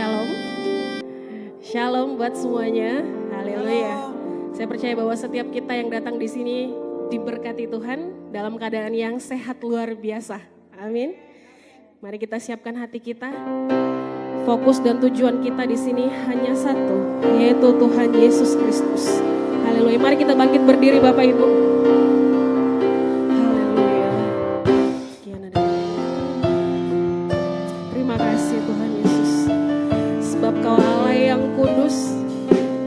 Shalom. Shalom buat semuanya. Haleluya. Saya percaya bahwa setiap kita yang datang di sini diberkati Tuhan dalam keadaan yang sehat luar biasa. Amin. Mari kita siapkan hati kita. Fokus dan tujuan kita di sini hanya satu, yaitu Tuhan Yesus Kristus. Haleluya. Mari kita bangkit berdiri Bapak Ibu. Haleluya. Terima kasih Tuhan Yesus. Sebab Kau Allah yang kudus,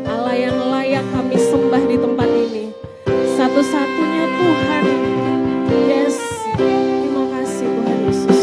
Allah yang layak kami sembah di tempat ini. Satu-satunya Tuhan. Yes. Terima kasih Tuhan Yesus.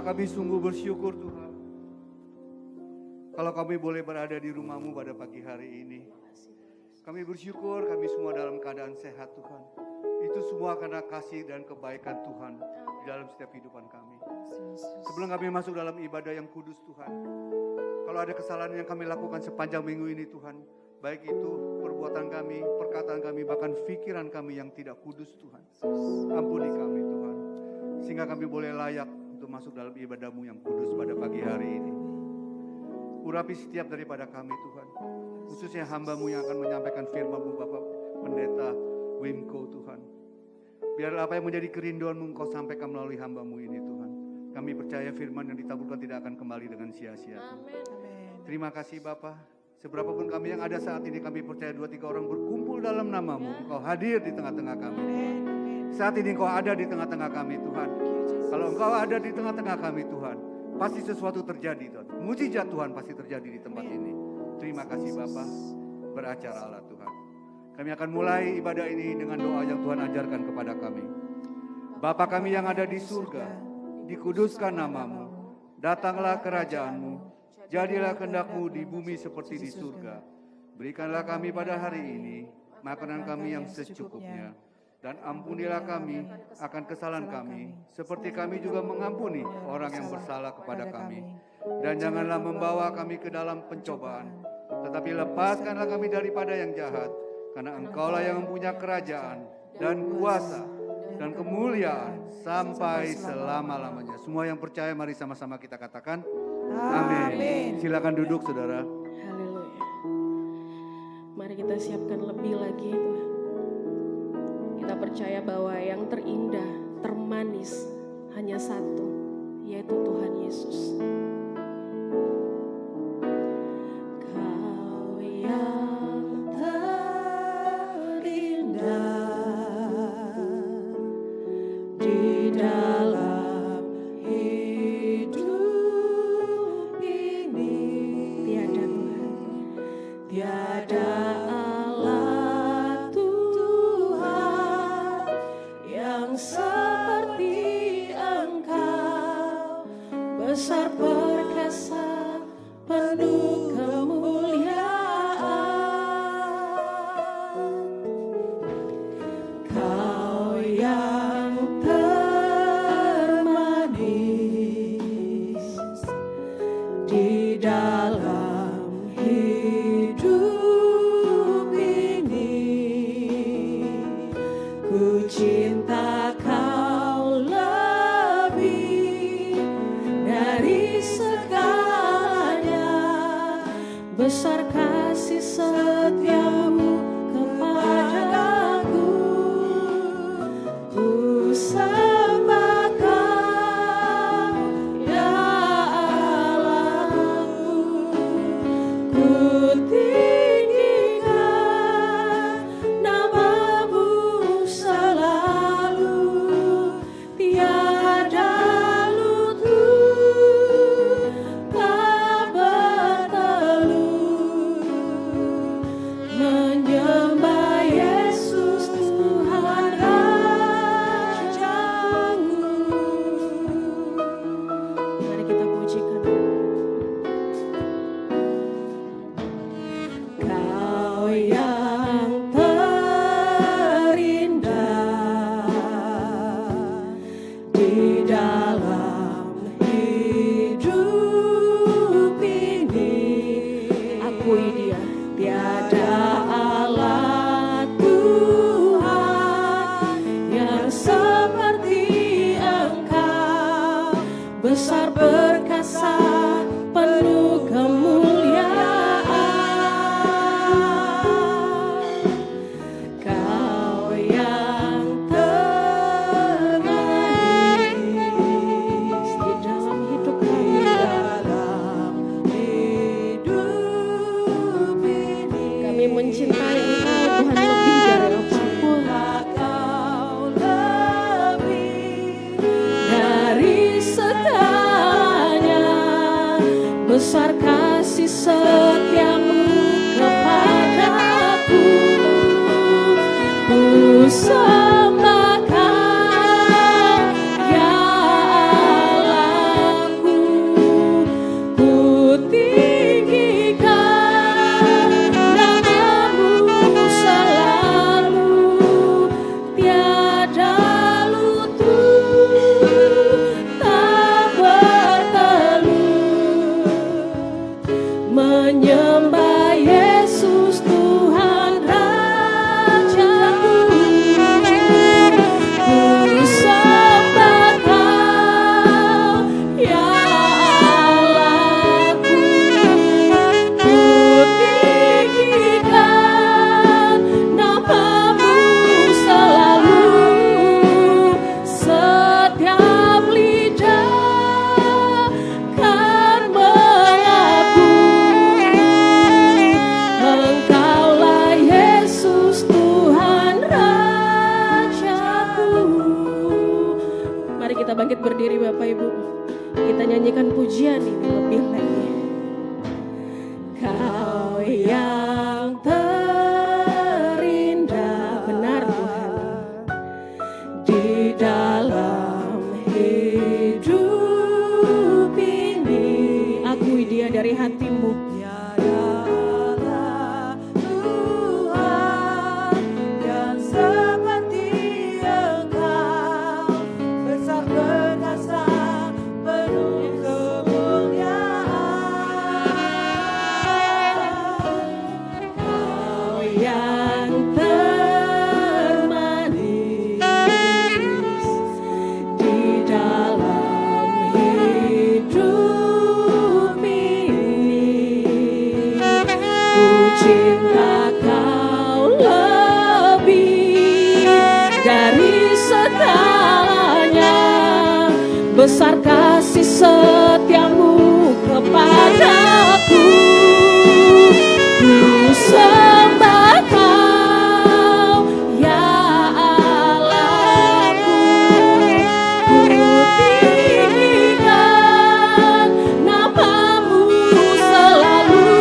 Kami sungguh bersyukur Tuhan, kalau kami boleh berada di rumah-Mu pada pagi hari ini. Kami bersyukur kami semua dalam keadaan sehat Tuhan. Itu semua karena kasih dan kebaikan Tuhan di dalam setiap kehidupan kami. Sebelum kami masuk dalam ibadah yang kudus Tuhan, kalau ada kesalahan yang kami lakukan sepanjang minggu ini Tuhan, baik itu perbuatan kami, perkataan kami, bahkan pikiran kami yang tidak kudus Tuhan, ampuni kami Tuhan, sehingga kami boleh layak untuk masuk dalam ibadah-Mu yang kudus pada pagi hari ini. Urapi setiap daripada kami Tuhan, khususnya hamba-Mu yang akan menyampaikan firman-Mu Bapak Pendeta Wimko Tuhan. Biarlah apa yang menjadi kerinduan-Mu Engkau sampaikan melalui hamba-Mu ini Tuhan. Kami percaya firman yang ditaburkan tidak akan kembali dengan sia-sia. Terima kasih Bapa. Seberapapun kami yang ada saat ini, kami percaya 2-3 orang berkumpul dalam nama-Mu, Engkau hadir di tengah-tengah kami Tuhan. Saat ini Engkau ada di tengah-tengah kami Tuhan. Kalau Engkau ada di tengah-tengah kami Tuhan, pasti sesuatu terjadi Tuhan. Mujizat Tuhan pasti terjadi di tempat ini. Terima kasih Bapa. Beracara Tuhan. Kami akan mulai ibadah ini dengan doa yang Tuhan ajarkan kepada kami. Bapa kami yang ada di surga, dikuduskan nama-Mu. Datanglah kerajaan-Mu. Jadilah kehendak-Mu di bumi seperti di surga. Berikanlah kami pada hari ini makanan kami yang secukupnya. Dan ampunilah kami akan kesalahan kami, seperti kami juga mengampuni orang yang bersalah kepada kami. Dan janganlah membawa kami ke dalam pencobaan, tetapi lepaskanlah kami daripada yang jahat. Karena Engkaulah yang mempunyai kerajaan dan kuasa dan kemuliaan sampai selama-lamanya. Semua yang percaya mari sama-sama kita katakan amin. Silakan duduk saudara. Haleluya. Mari kita siapkan lebih lagi Tuhan. Kita percaya bahwa yang terindah, termanis hanya satu, yaitu Tuhan Yesus. Kau yang terindah di dalam hidup ini, tiada Tuhan, tiada Allah Tuhan yang seperti Engkau, besar perkasa penuh kemuliaan. Kau yang termanis di dalam hidup ini, ku cinta Kau lebih dari segalanya, besar kasih setiamu kepadaku. Ku sembah Kau, ya Allahku, ku tinggikan nama-Mu selalu, tiada lutut tak bertelut, menyembah Yesus Tuhan Rajaku. Mari kita pujikan. Kau yang terindah di dalam hidup ini, akui Dia, tiada Allah Tuhan yang seperti Engkau, besar perkasa penuh kemuliaan. Kau yang termanis di dalam hidup kami. Kami mencintai Engkau Tuhan lebih dari apapun. Kau lebih dari segalanya, besar kasih setiamu kepadaku. Ku sembah Kau, ya Allahku, ku tinggikan nama-Mu selalu, tiada lutut tak bertelut, menyembah Yesus Tuhan Rajaku. Ku sembah Kau, ya Allahku, ku tinggikan nama-Mu selalu, setiap lidah kan mengakui Engkaulah Yesus Tuhan Rajaku. Mari kita bangkit berdiri Bapak Ibu, kita nyanyikan pujian ini lebih lagi. Kau yang terindah, benar Tuhan, di dalam hidup ini, akui Dia dari hatimu. Tiada Allah Tuhan yang seperti yang termanis di dalam hidup ini. Ku cinta Kau lebih dari segalanya, besar kasih setiamu kepadaku. Ku sembah Kau, ya Allahku. Ku tinggikan nama-Mu selalu,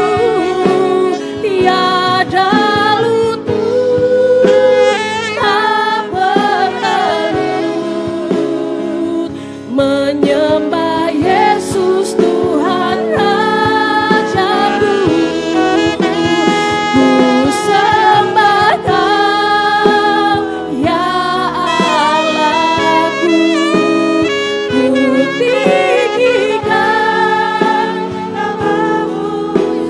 tiada lutut tak bertelut. Menyembah Yesus Tuhan Rajaku. Ku sembah Kau, ya Allahku. Ku tinggikan nama-Mu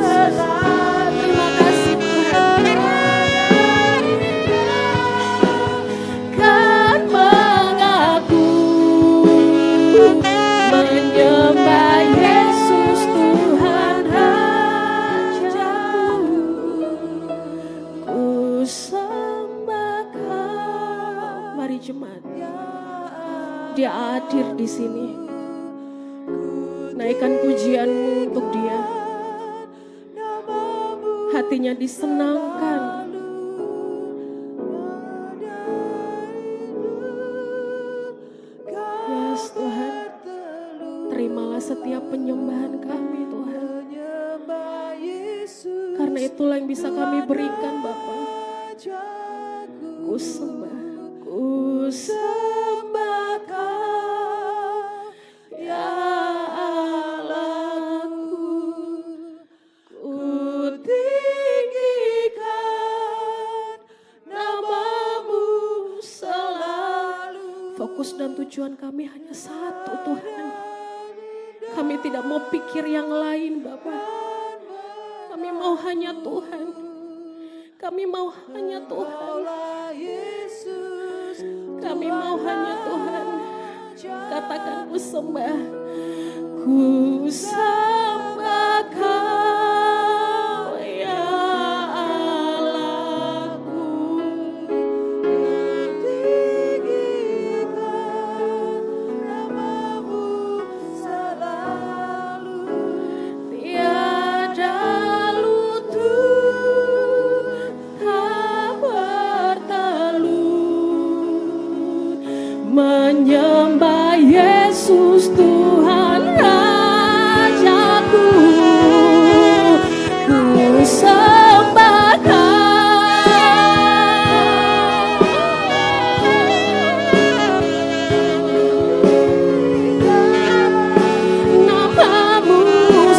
selalu. Terima kasih Tuhan. Kan mengaku menyembah Yesus Tuhan Rajaku. Ku sembah Kau. Mari jemaat, Dia hadir di sini. Naikkan pujianmu untuk Dia. Hatinya disenangkan. Yes Tuhan, terimalah setiap penyembahan kami Tuhan. Karena itulah yang bisa kami berikan Bapa. Ku sembah Kau, ya Allahku. Ku tinggikan nama-Mu selalu. Fokus dan tujuan kami hanya satu Tuhan. Kami tidak mau pikir yang lain Bapa. Kami mau hanya Tuhan. Kami mau hanya Tuhan. Kami mau hanya Tuhan. Katakan ku sembah. Ku sembah Kau, ya Allahku. Tinggikan nama-Mu selalu, tiada lutut tak bertelut. Menyembah Yesus Tuhan Rajaku. Ku sembah nama-Mu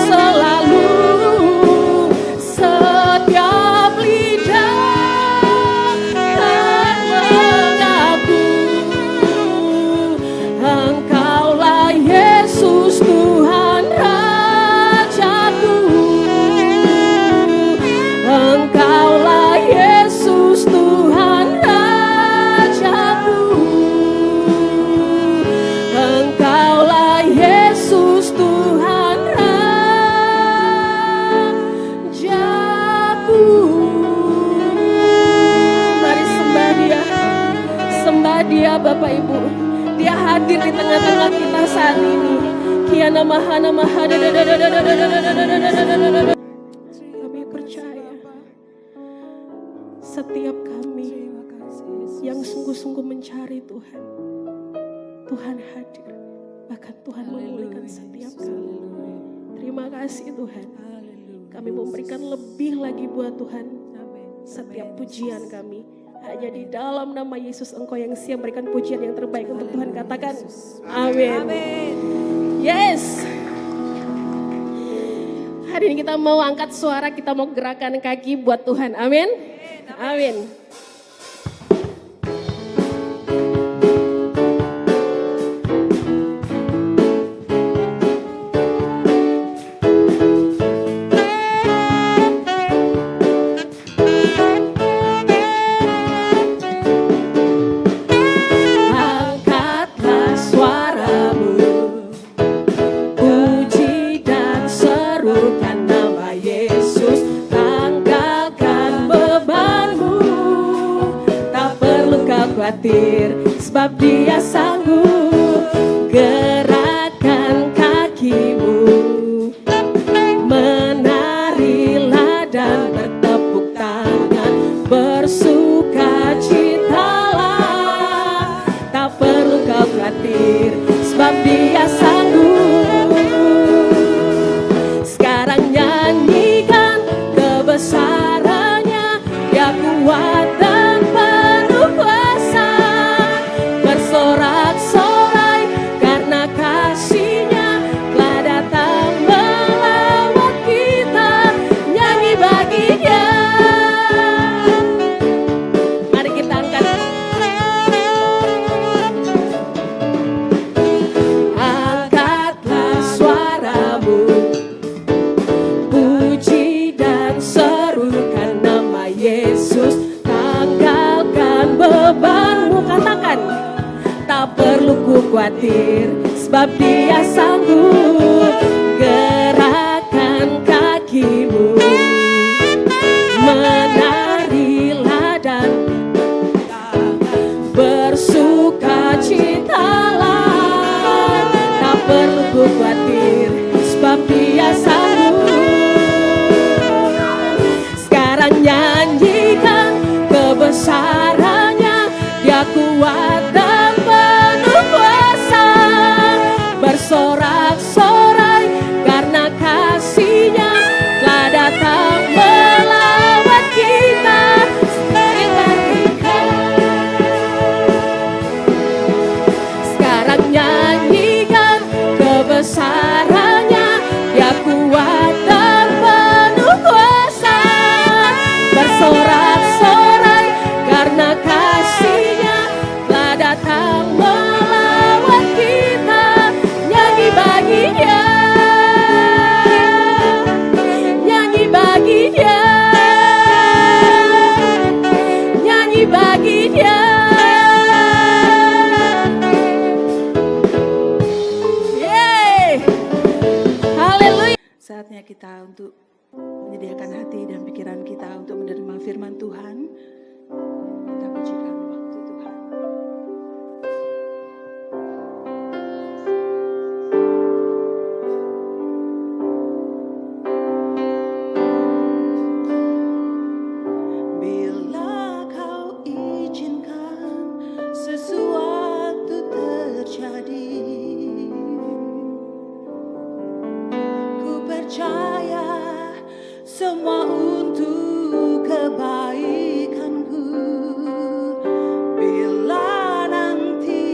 selalu, setiap lidah kan mengaku Engkaulah Yesus Tuhan Rajaku. Engkaulah Yesus Tuhan Rajaku. Engkaulah Yesus Tuhan Rajaku. Mari sembah Dia. Sembah Dia Bapak Ibu. Dia hadir di tengah-tengah kita saat ini. Kiana mahana mahana. Kami percaya setiap kami yang sungguh-sungguh mencari Tuhan, Tuhan hadir. Bahkan Tuhan memulihkan setiap kami. Terima kasih Tuhan. Kami memberikan lebih lagi buat Tuhan. Setiap pujian kami hanya di dalam nama Yesus. Engkau yang siap berikan pujian yang terbaik untuk Tuhan. Katakan amin. Yes. Hari ini kita mau angkat suara, kita mau gerakan kaki buat Tuhan. Amin. Amin. khawatir, sebab Dia sanggup gerakkan kakimu. Menarilah dan bertepuk tangan, bersukacitalah. Tak perlu kau khawatir, sebab Dia sanggup. Sekarang nyanyikan kebesarannya, Dia kuat dan penuh kuasa. Bersorak-sorai karena kasih-Nya telah datang melawat kita. Nyanyi bagi Dia. Mari kita angkat. Angkatlah suaramu, puji dan serukan nama Yesus. Tanggalkan bebanmu, katakan, tak perlu ku khawatir, sebab Dia sanggup gerakkan kakimu. Menarilah dan bersukacitalah. Tak perlu ku khawatir, sebab Dia sanggup. Sekarang nyanyikan kebesarannya, Dia kuat dan penuh kuasa. Bersorak-sorai karena kasih-Nya telah datang melawat kita. Sekarang nyanyikan kebesarannya, Dia kuat dan penuh kuasa. Bersorak-sorai karena kasih-Nya telah datang melawat kita. Nyanyi bagi Dia, nyanyi bagi Dia, nyanyi bagi Dia. Yeay, haleluya. Saatnya kita untuk menyediakan hati dan pikiran kita untuk menerima firman Tuhan. Kita pujikan waktu Tuhan. Bila kau izinkan sesuatu terjadi, ku percaya semua untuk kebaikanku. Bila nanti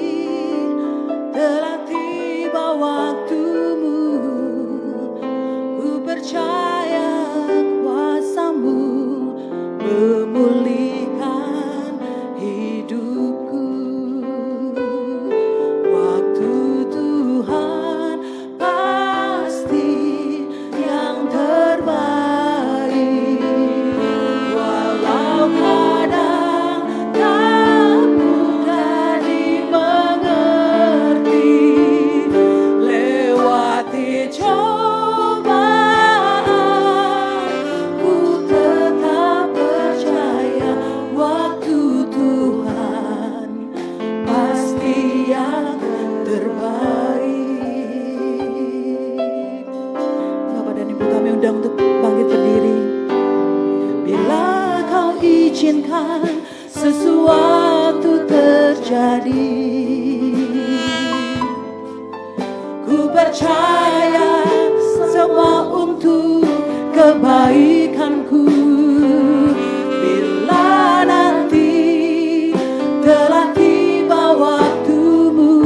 telah tiba waktumu, ku percaya kuasa-Mu memulihkan hidupku. Waktu Tuhan pasti yang terbaik. Walau kadang tak mudah dimengerti, lewati cobaan, ku tetap percaya waktu Tuhan pasti yang terbaik. Bapak dan Ibu, kami undang untuk bangkit berdiri. Bila kau izinkan sesuatu terjadi, ku percaya semua untuk kebaikanku. Bila nanti telah tiba waktumu,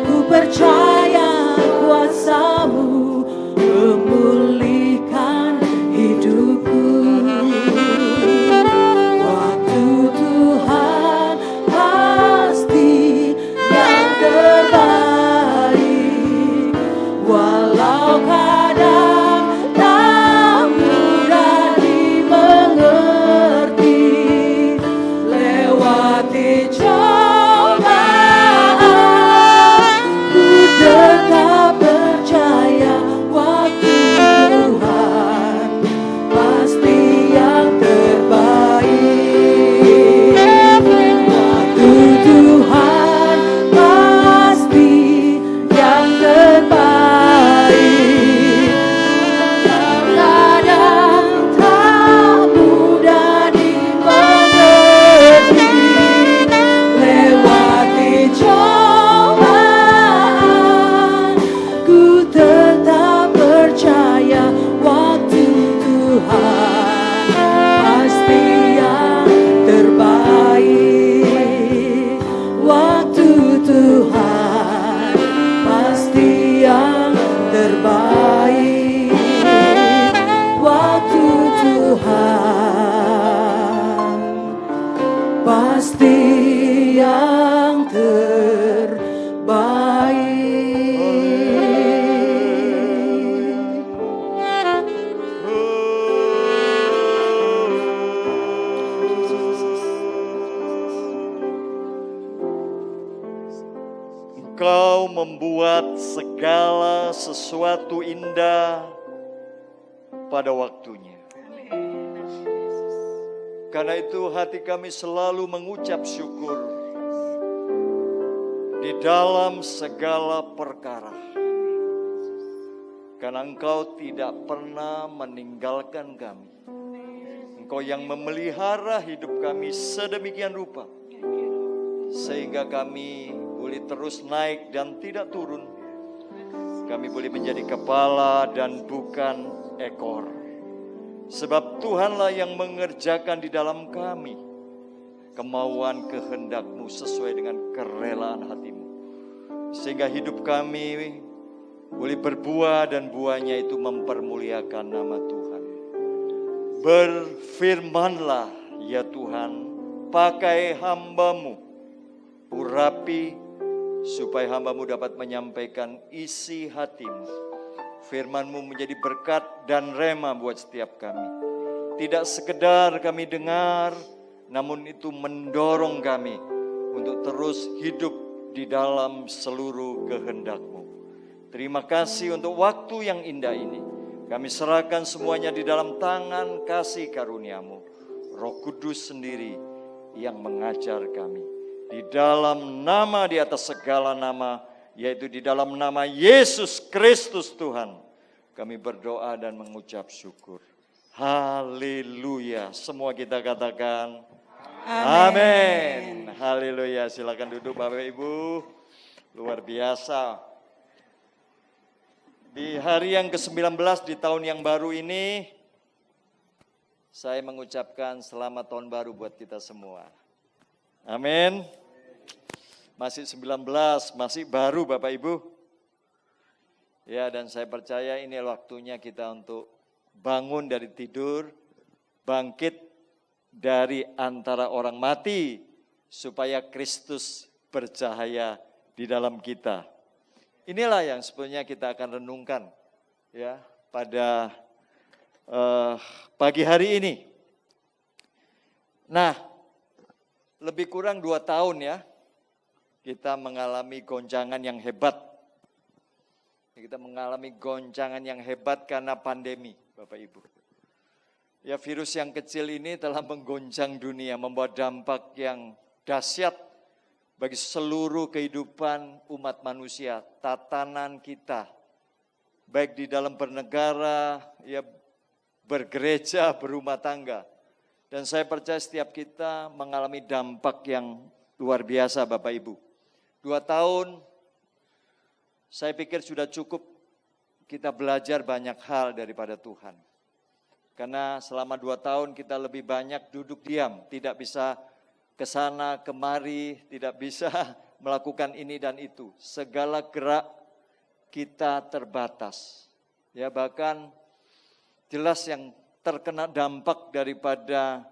ku percaya kuasa-Mu memulihkan hidupku. Waktu Tuhan pasti yang terbaik. Engkau membuat segala sesuatu indah pada waktunya. Karena itu hati kami selalu mengucap syukur di dalam segala perkara. Karena Engkau tidak pernah meninggalkan kami. Engkau yang memelihara hidup kami sedemikian rupa, sehingga kami boleh terus naik dan tidak turun. Kami boleh menjadi kepala dan bukan ekor. Sebab Tuhanlah yang mengerjakan di dalam kami kemauan kehendak-Mu sesuai dengan kerelaan hati-Mu. Sehingga hidup kami boleh berbuah dan buahnya itu mempermuliakan nama Tuhan. Berfirmanlah ya Tuhan, pakai hamba-Mu, urapi supaya hamba-Mu dapat menyampaikan isi hati-Mu. Firman-Mu menjadi berkat dan rema buat setiap kami. Tidak sekedar kami dengar, namun itu mendorong kami untuk terus hidup di dalam seluruh kehendak-Mu. Terima kasih untuk waktu yang indah ini. Kami serahkan semuanya di dalam tangan kasih karunia-Mu. Roh Kudus sendiri yang mengajar kami. Di dalam nama di atas segala nama, yaitu di dalam nama Yesus Kristus Tuhan, kami berdoa dan mengucap syukur. Haleluya. Semua kita katakan amin. Haleluya. Silakan duduk Bapak Ibu. Luar biasa. Di hari yang ke-19 di tahun yang baru ini, saya mengucapkan selamat tahun baru buat kita semua. Amin. Masih 19, masih baru Bapak Ibu. Ya, dan saya percaya ini waktunya kita untuk bangun dari tidur, bangkit dari antara orang mati, supaya Kristus bercahaya di dalam kita. Inilah yang sebenarnya kita akan renungkan ya pada pagi hari ini. Nah, lebih kurang 2 tahun ya, kita mengalami goncangan yang hebat. Kita mengalami goncangan yang hebat karena pandemi, Bapak Ibu. Ya, virus yang kecil ini telah menggoncang dunia, membawa dampak yang dahsyat bagi seluruh kehidupan umat manusia, tatanan kita, baik di dalam bernegara, ya bergereja, berumah tangga. Dan saya percaya setiap kita mengalami dampak yang luar biasa Bapak Ibu. 2 tahun, saya pikir sudah cukup kita belajar banyak hal daripada Tuhan. Karena selama 2 tahun kita lebih banyak duduk diam, tidak bisa ke sana kemari, tidak bisa melakukan ini dan itu. Segala gerak kita terbatas. Ya, bahkan jelas yang terkena dampak daripada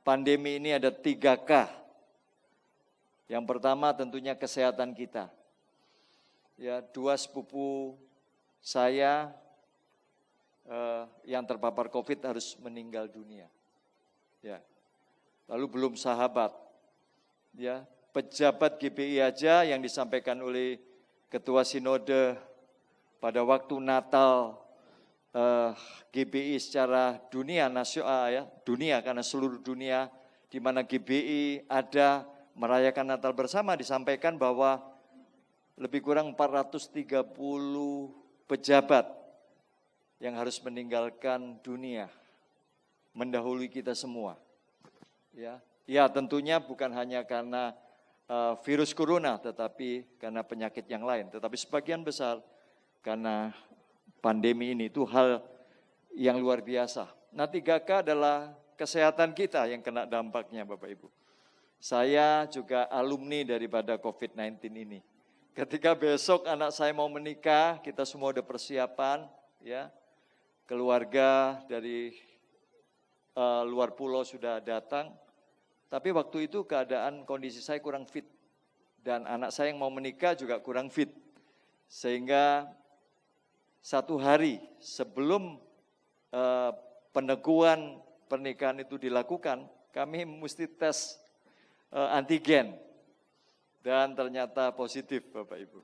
pandemi ini ada 3K. Yang pertama tentunya kesehatan kita. Ya, 2 sepupu saya yang terpapar COVID harus meninggal dunia. Ya. Lalu belum sahabat. Ya, pejabat GBI aja yang disampaikan oleh Ketua Sinode pada waktu Natal GBI secara dunia nasional ya, dunia karena seluruh dunia di mana GBI ada merayakan Natal bersama, disampaikan bahwa lebih kurang 430 pejabat yang harus meninggalkan dunia, mendahului kita semua. Ya, tentunya bukan hanya karena virus corona, tetapi karena penyakit yang lain. Tetapi sebagian besar karena pandemi ini, itu hal yang luar biasa. Nah, 3K adalah kesehatan kita yang kena dampaknya Bapak Ibu. Saya juga alumni daripada COVID-19 ini. Ketika besok anak saya mau menikah, kita semua udah persiapan, ya. Keluarga dari luar pulau sudah datang. Tapi waktu itu keadaan kondisi saya kurang fit. Dan anak saya yang mau menikah juga kurang fit. Sehingga 1 hari sebelum peneguhan pernikahan itu dilakukan, kami mesti tes antigen. Dan ternyata positif Bapak Ibu.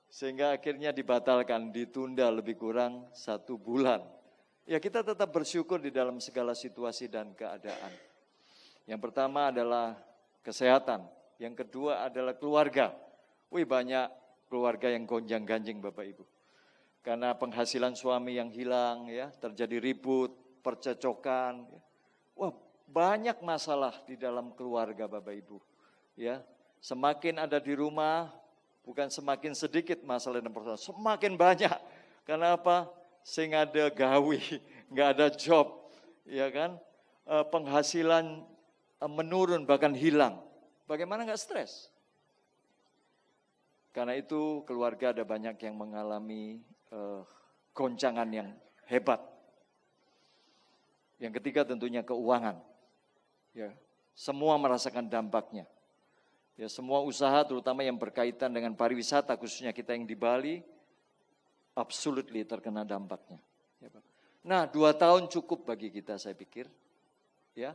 Sehingga akhirnya dibatalkan, ditunda lebih kurang 1 bulan. Ya kita tetap bersyukur di dalam segala situasi dan keadaan. Yang pertama adalah kesehatan, yang kedua adalah keluarga. Banyak keluarga yang gonjang-ganjing Bapak Ibu. Karena penghasilan suami yang hilang, ya, terjadi ribut, percecokan. Banyak masalah di dalam keluarga Bapak Ibu. Ya, semakin ada di rumah, bukan semakin sedikit masalah dan persoalan, semakin banyak. Karena apa? Sehingga ada gawi, nggak ada job, ya kan? Penghasilan menurun bahkan hilang. Bagaimana nggak stres? Karena itu keluarga ada banyak yang mengalami goncangan yang hebat. Yang ketiga tentunya keuangan. Ya, semua merasakan dampaknya. Ya, semua usaha terutama yang berkaitan dengan pariwisata khususnya kita yang di Bali absolutely terkena dampaknya. Nah, 2 tahun cukup bagi kita saya pikir. Ya,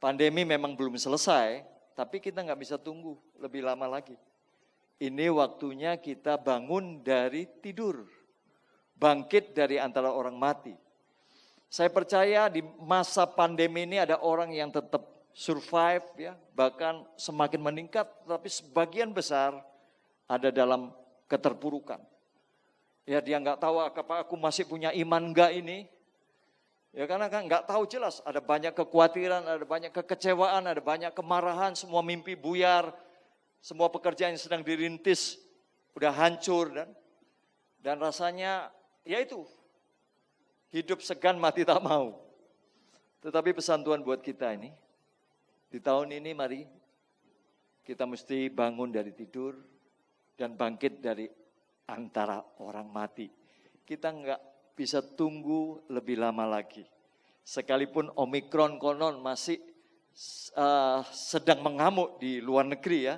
pandemi memang belum selesai, tapi kita nggak bisa tunggu lebih lama lagi. Ini waktunya kita bangun dari tidur, bangkit dari antara orang mati. Saya percaya di masa pandemi ini ada orang yang tetap survive, ya, bahkan semakin meningkat, tapi sebagian besar ada dalam keterpurukan. Ya, dia nggak tahu apa aku masih punya iman enggak ini. Ya, karena kan nggak tahu jelas, ada banyak kekhawatiran, ada banyak kekecewaan, ada banyak kemarahan, semua mimpi buyar, semua pekerjaan yang sedang dirintis udah hancur dan rasanya ya itu hidup segan mati tak mau. Tetapi pesan Tuhan buat kita ini, di tahun ini mari kita mesti bangun dari tidur dan bangkit dari antara orang mati. Kita nggak bisa tunggu lebih lama lagi. Sekalipun Omikron konon masih sedang mengamuk di luar negeri ya.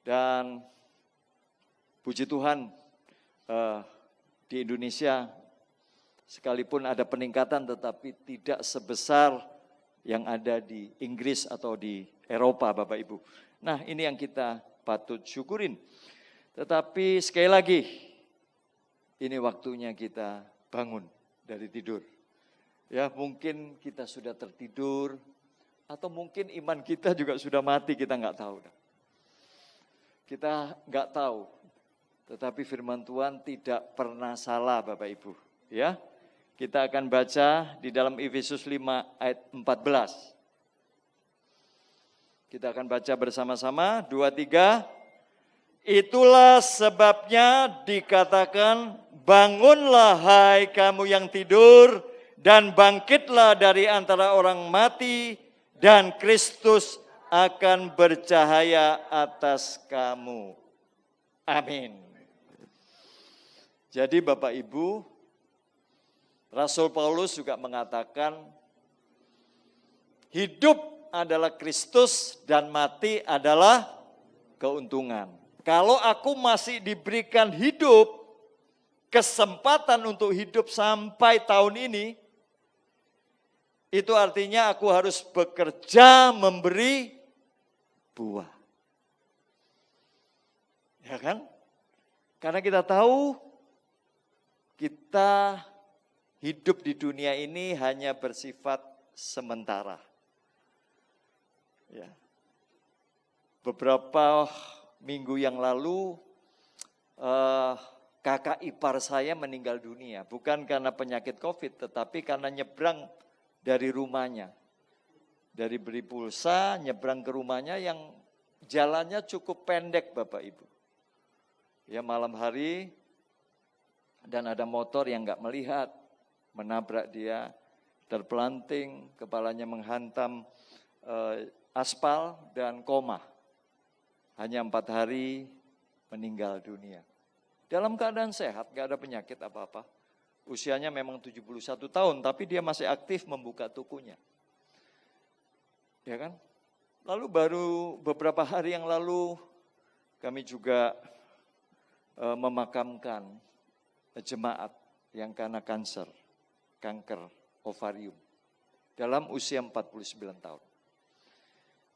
Dan puji Tuhan di Indonesia sekalipun ada peningkatan tetapi tidak sebesar yang ada di Inggris atau di Eropa Bapak Ibu. Nah ini yang kita patut syukurin. Tetapi sekali lagi, ini waktunya kita bangun dari tidur. Ya mungkin kita sudah tertidur, atau mungkin iman kita juga sudah mati, kita nggak tahu. Kita nggak tahu, tetapi firman Tuhan tidak pernah salah Bapak Ibu. Ya. Kita akan baca di dalam Efesus 5 ayat 14. Kita akan baca bersama-sama, 2, 3. Itulah sebabnya dikatakan, bangunlah hai kamu yang tidur, dan bangkitlah dari antara orang mati, dan Kristus akan bercahaya atas kamu. Amin. Jadi Bapak Ibu, Rasul Paulus juga mengatakan hidup adalah Kristus dan mati adalah keuntungan. Kalau aku masih diberikan hidup, kesempatan untuk hidup sampai tahun ini, itu artinya aku harus bekerja memberi buah. Ya kan? Karena kita tahu kita hidup di dunia ini hanya bersifat sementara. Ya. Beberapa minggu yang lalu kakak ipar saya meninggal dunia. Bukan karena penyakit COVID, tetapi karena nyebrang dari rumahnya. Dari beli pulsa, nyebrang ke rumahnya yang jalannya cukup pendek Bapak Ibu. Ya malam hari dan ada motor yang nggak melihat. Menabrak dia, terpelanting, kepalanya menghantam aspal dan koma. Hanya 4 hari meninggal dunia. Dalam keadaan sehat, gak ada penyakit apa-apa. Usianya memang 71 tahun, tapi dia masih aktif membuka tukunya. Ya kan? Lalu baru beberapa hari yang lalu, kami juga memakamkan jemaat yang karena kanker ovarium dalam usia 49 tahun.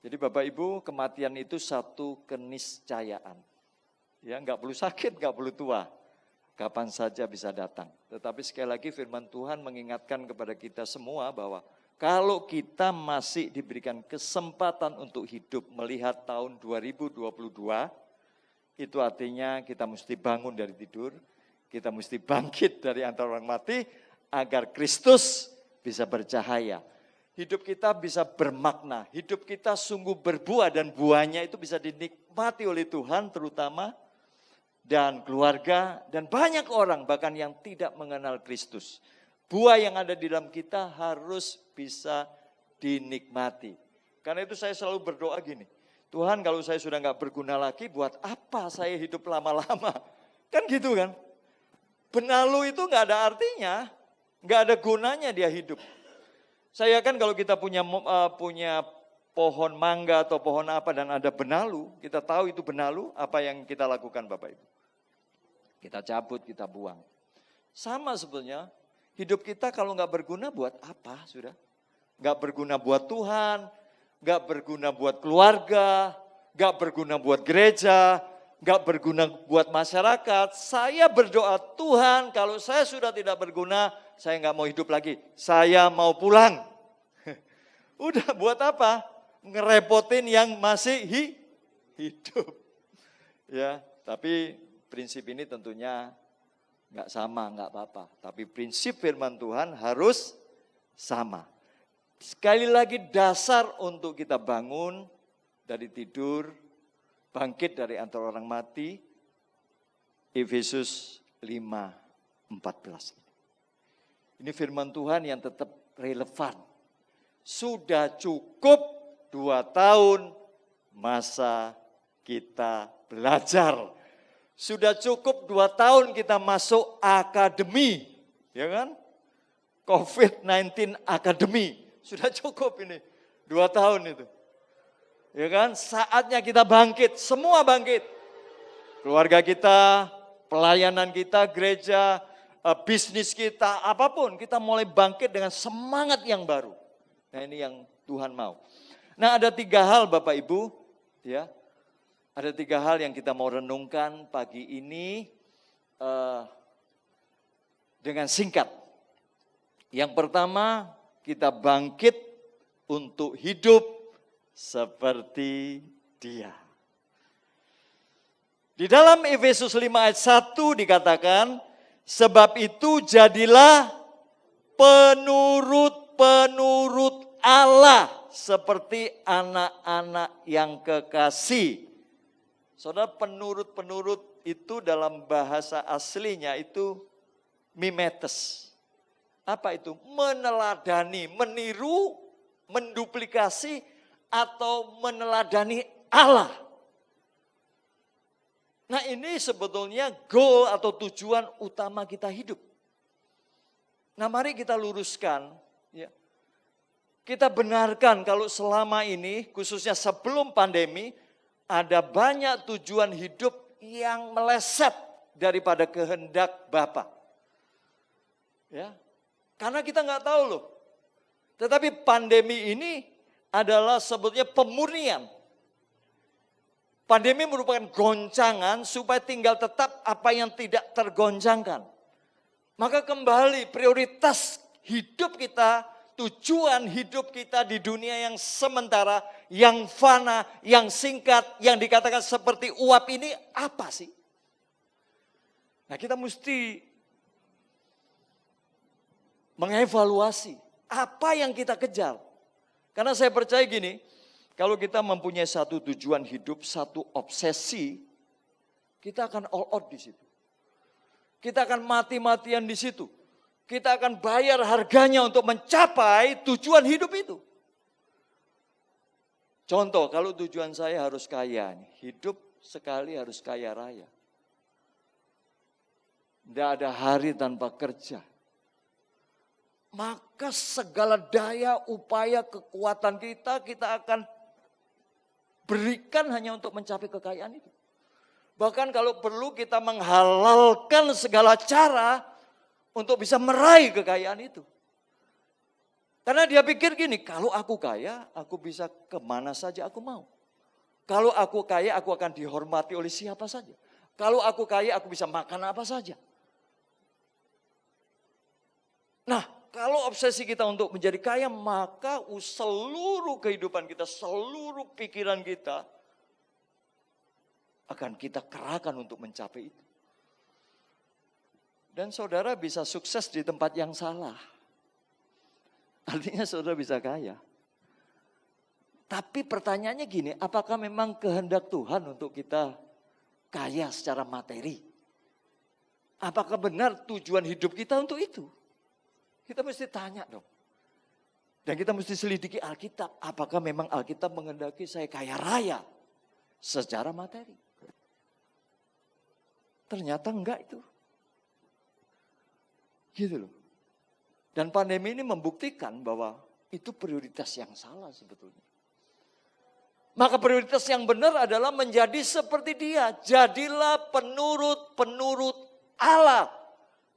Jadi Bapak Ibu, kematian itu satu keniscayaan. Ya, nggak perlu sakit, nggak perlu tua. Kapan saja bisa datang. Tetapi sekali lagi firman Tuhan mengingatkan kepada kita semua bahwa kalau kita masih diberikan kesempatan untuk hidup melihat tahun 2022, itu artinya kita mesti bangun dari tidur, kita mesti bangkit dari antara orang mati, agar Kristus bisa bercahaya. Hidup kita bisa bermakna, hidup kita sungguh berbuah dan buahnya itu bisa dinikmati oleh Tuhan terutama, dan keluarga, dan banyak orang bahkan yang tidak mengenal Kristus. Buah yang ada di dalam kita harus bisa dinikmati. Karena itu saya selalu berdoa gini, Tuhan kalau saya sudah gak berguna lagi, buat apa saya hidup lama-lama? Kan gitu kan? Benalu itu gak ada artinya, gak ada gunanya dia hidup. Saya kan kalau kita punya pohon mangga atau pohon apa dan ada benalu, kita tahu itu benalu, apa yang kita lakukan Bapak Ibu? Kita cabut, kita buang. Sama sebetulnya, hidup kita kalau nggak berguna buat apa sudah? Nggak berguna buat Tuhan, nggak berguna buat keluarga, nggak berguna buat gereja, nggak berguna buat masyarakat. Saya berdoa, Tuhan kalau saya sudah tidak berguna, saya nggak mau hidup lagi. Saya mau pulang. Udah buat apa? Ngerepotin yang masih hidup. Ya, tapi prinsip ini tentunya nggak sama, nggak apa-apa. Tapi prinsip firman Tuhan harus sama. Sekali lagi dasar untuk kita bangun dari tidur, bangkit dari antara orang mati, Efesus 5:14. Ini firman Tuhan yang tetap relevan. Sudah cukup 2 tahun masa kita belajar. Sudah cukup 2 tahun kita masuk akademi, ya kan? COVID-19 akademi, sudah cukup ini, 2 tahun itu. Ya kan, saatnya kita bangkit, semua bangkit. Keluarga kita, pelayanan kita, gereja, bisnis kita, apapun, kita mulai bangkit dengan semangat yang baru. Nah ini yang Tuhan mau. Nah ada 3 hal Bapak Ibu, ya. Ada 3 hal yang kita mau renungkan pagi ini dengan singkat. Yang pertama, kita bangkit untuk hidup seperti Dia. Di dalam Efesus 5 ayat 1 dikatakan, sebab itu jadilah penurut-penurut Allah seperti anak-anak yang kekasih. Saudara, penurut-penurut itu dalam bahasa aslinya itu mimetes. Apa itu? Meneladani, meniru, menduplikasi, atau meneladani Allah. Nah ini sebetulnya goal atau tujuan utama kita hidup. Nah mari kita luruskan, ya. Kita benarkan kalau selama ini, khususnya sebelum pandemi, ada banyak tujuan hidup yang meleset daripada kehendak Bapa. Ya, karena kita nggak tahu loh. Tetapi pandemi ini adalah sebetulnya pemurnian. Pandemi merupakan goncangan supaya tinggal tetap apa yang tidak tergoncangkan. Maka kembali prioritas hidup kita, tujuan hidup kita di dunia yang sementara, yang fana, yang singkat, yang dikatakan seperti uap ini apa sih? Nah kita mesti mengevaluasi apa yang kita kejar. Karena saya percaya gini, kalau kita mempunyai satu tujuan hidup, satu obsesi, kita akan all out di situ. Kita akan mati-matian di situ. Kita akan bayar harganya untuk mencapai tujuan hidup itu. Contoh, kalau tujuan saya harus kaya, hidup sekali harus kaya raya. Tidak ada hari tanpa kerja. Maka segala daya, upaya, kekuatan kita akan berikan hanya untuk mencapai kekayaan itu. Bahkan kalau perlu kita menghalalkan segala cara untuk bisa meraih kekayaan itu. Karena dia pikir gini, kalau aku kaya, aku bisa kemana saja aku mau. Kalau aku kaya, aku akan dihormati oleh siapa saja. Kalau aku kaya, aku bisa makan apa saja. Nah, kalau obsesi kita untuk menjadi kaya, maka seluruh kehidupan kita, seluruh pikiran kita akan kita kerahkan untuk mencapai itu. Dan saudara bisa sukses di tempat yang salah. Artinya saudara bisa kaya. Tapi pertanyaannya gini, apakah memang kehendak Tuhan untuk kita kaya secara materi? Apakah benar tujuan hidup kita untuk itu? Kita mesti tanya dong. Dan kita mesti selidiki Alkitab. Apakah memang Alkitab menghendaki saya kaya raya secara materi? Ternyata enggak itu. Gitu loh. Dan pandemi ini membuktikan bahwa itu prioritas yang salah sebetulnya. Maka prioritas yang benar adalah menjadi seperti Dia. Jadilah penurut-penurut Allah.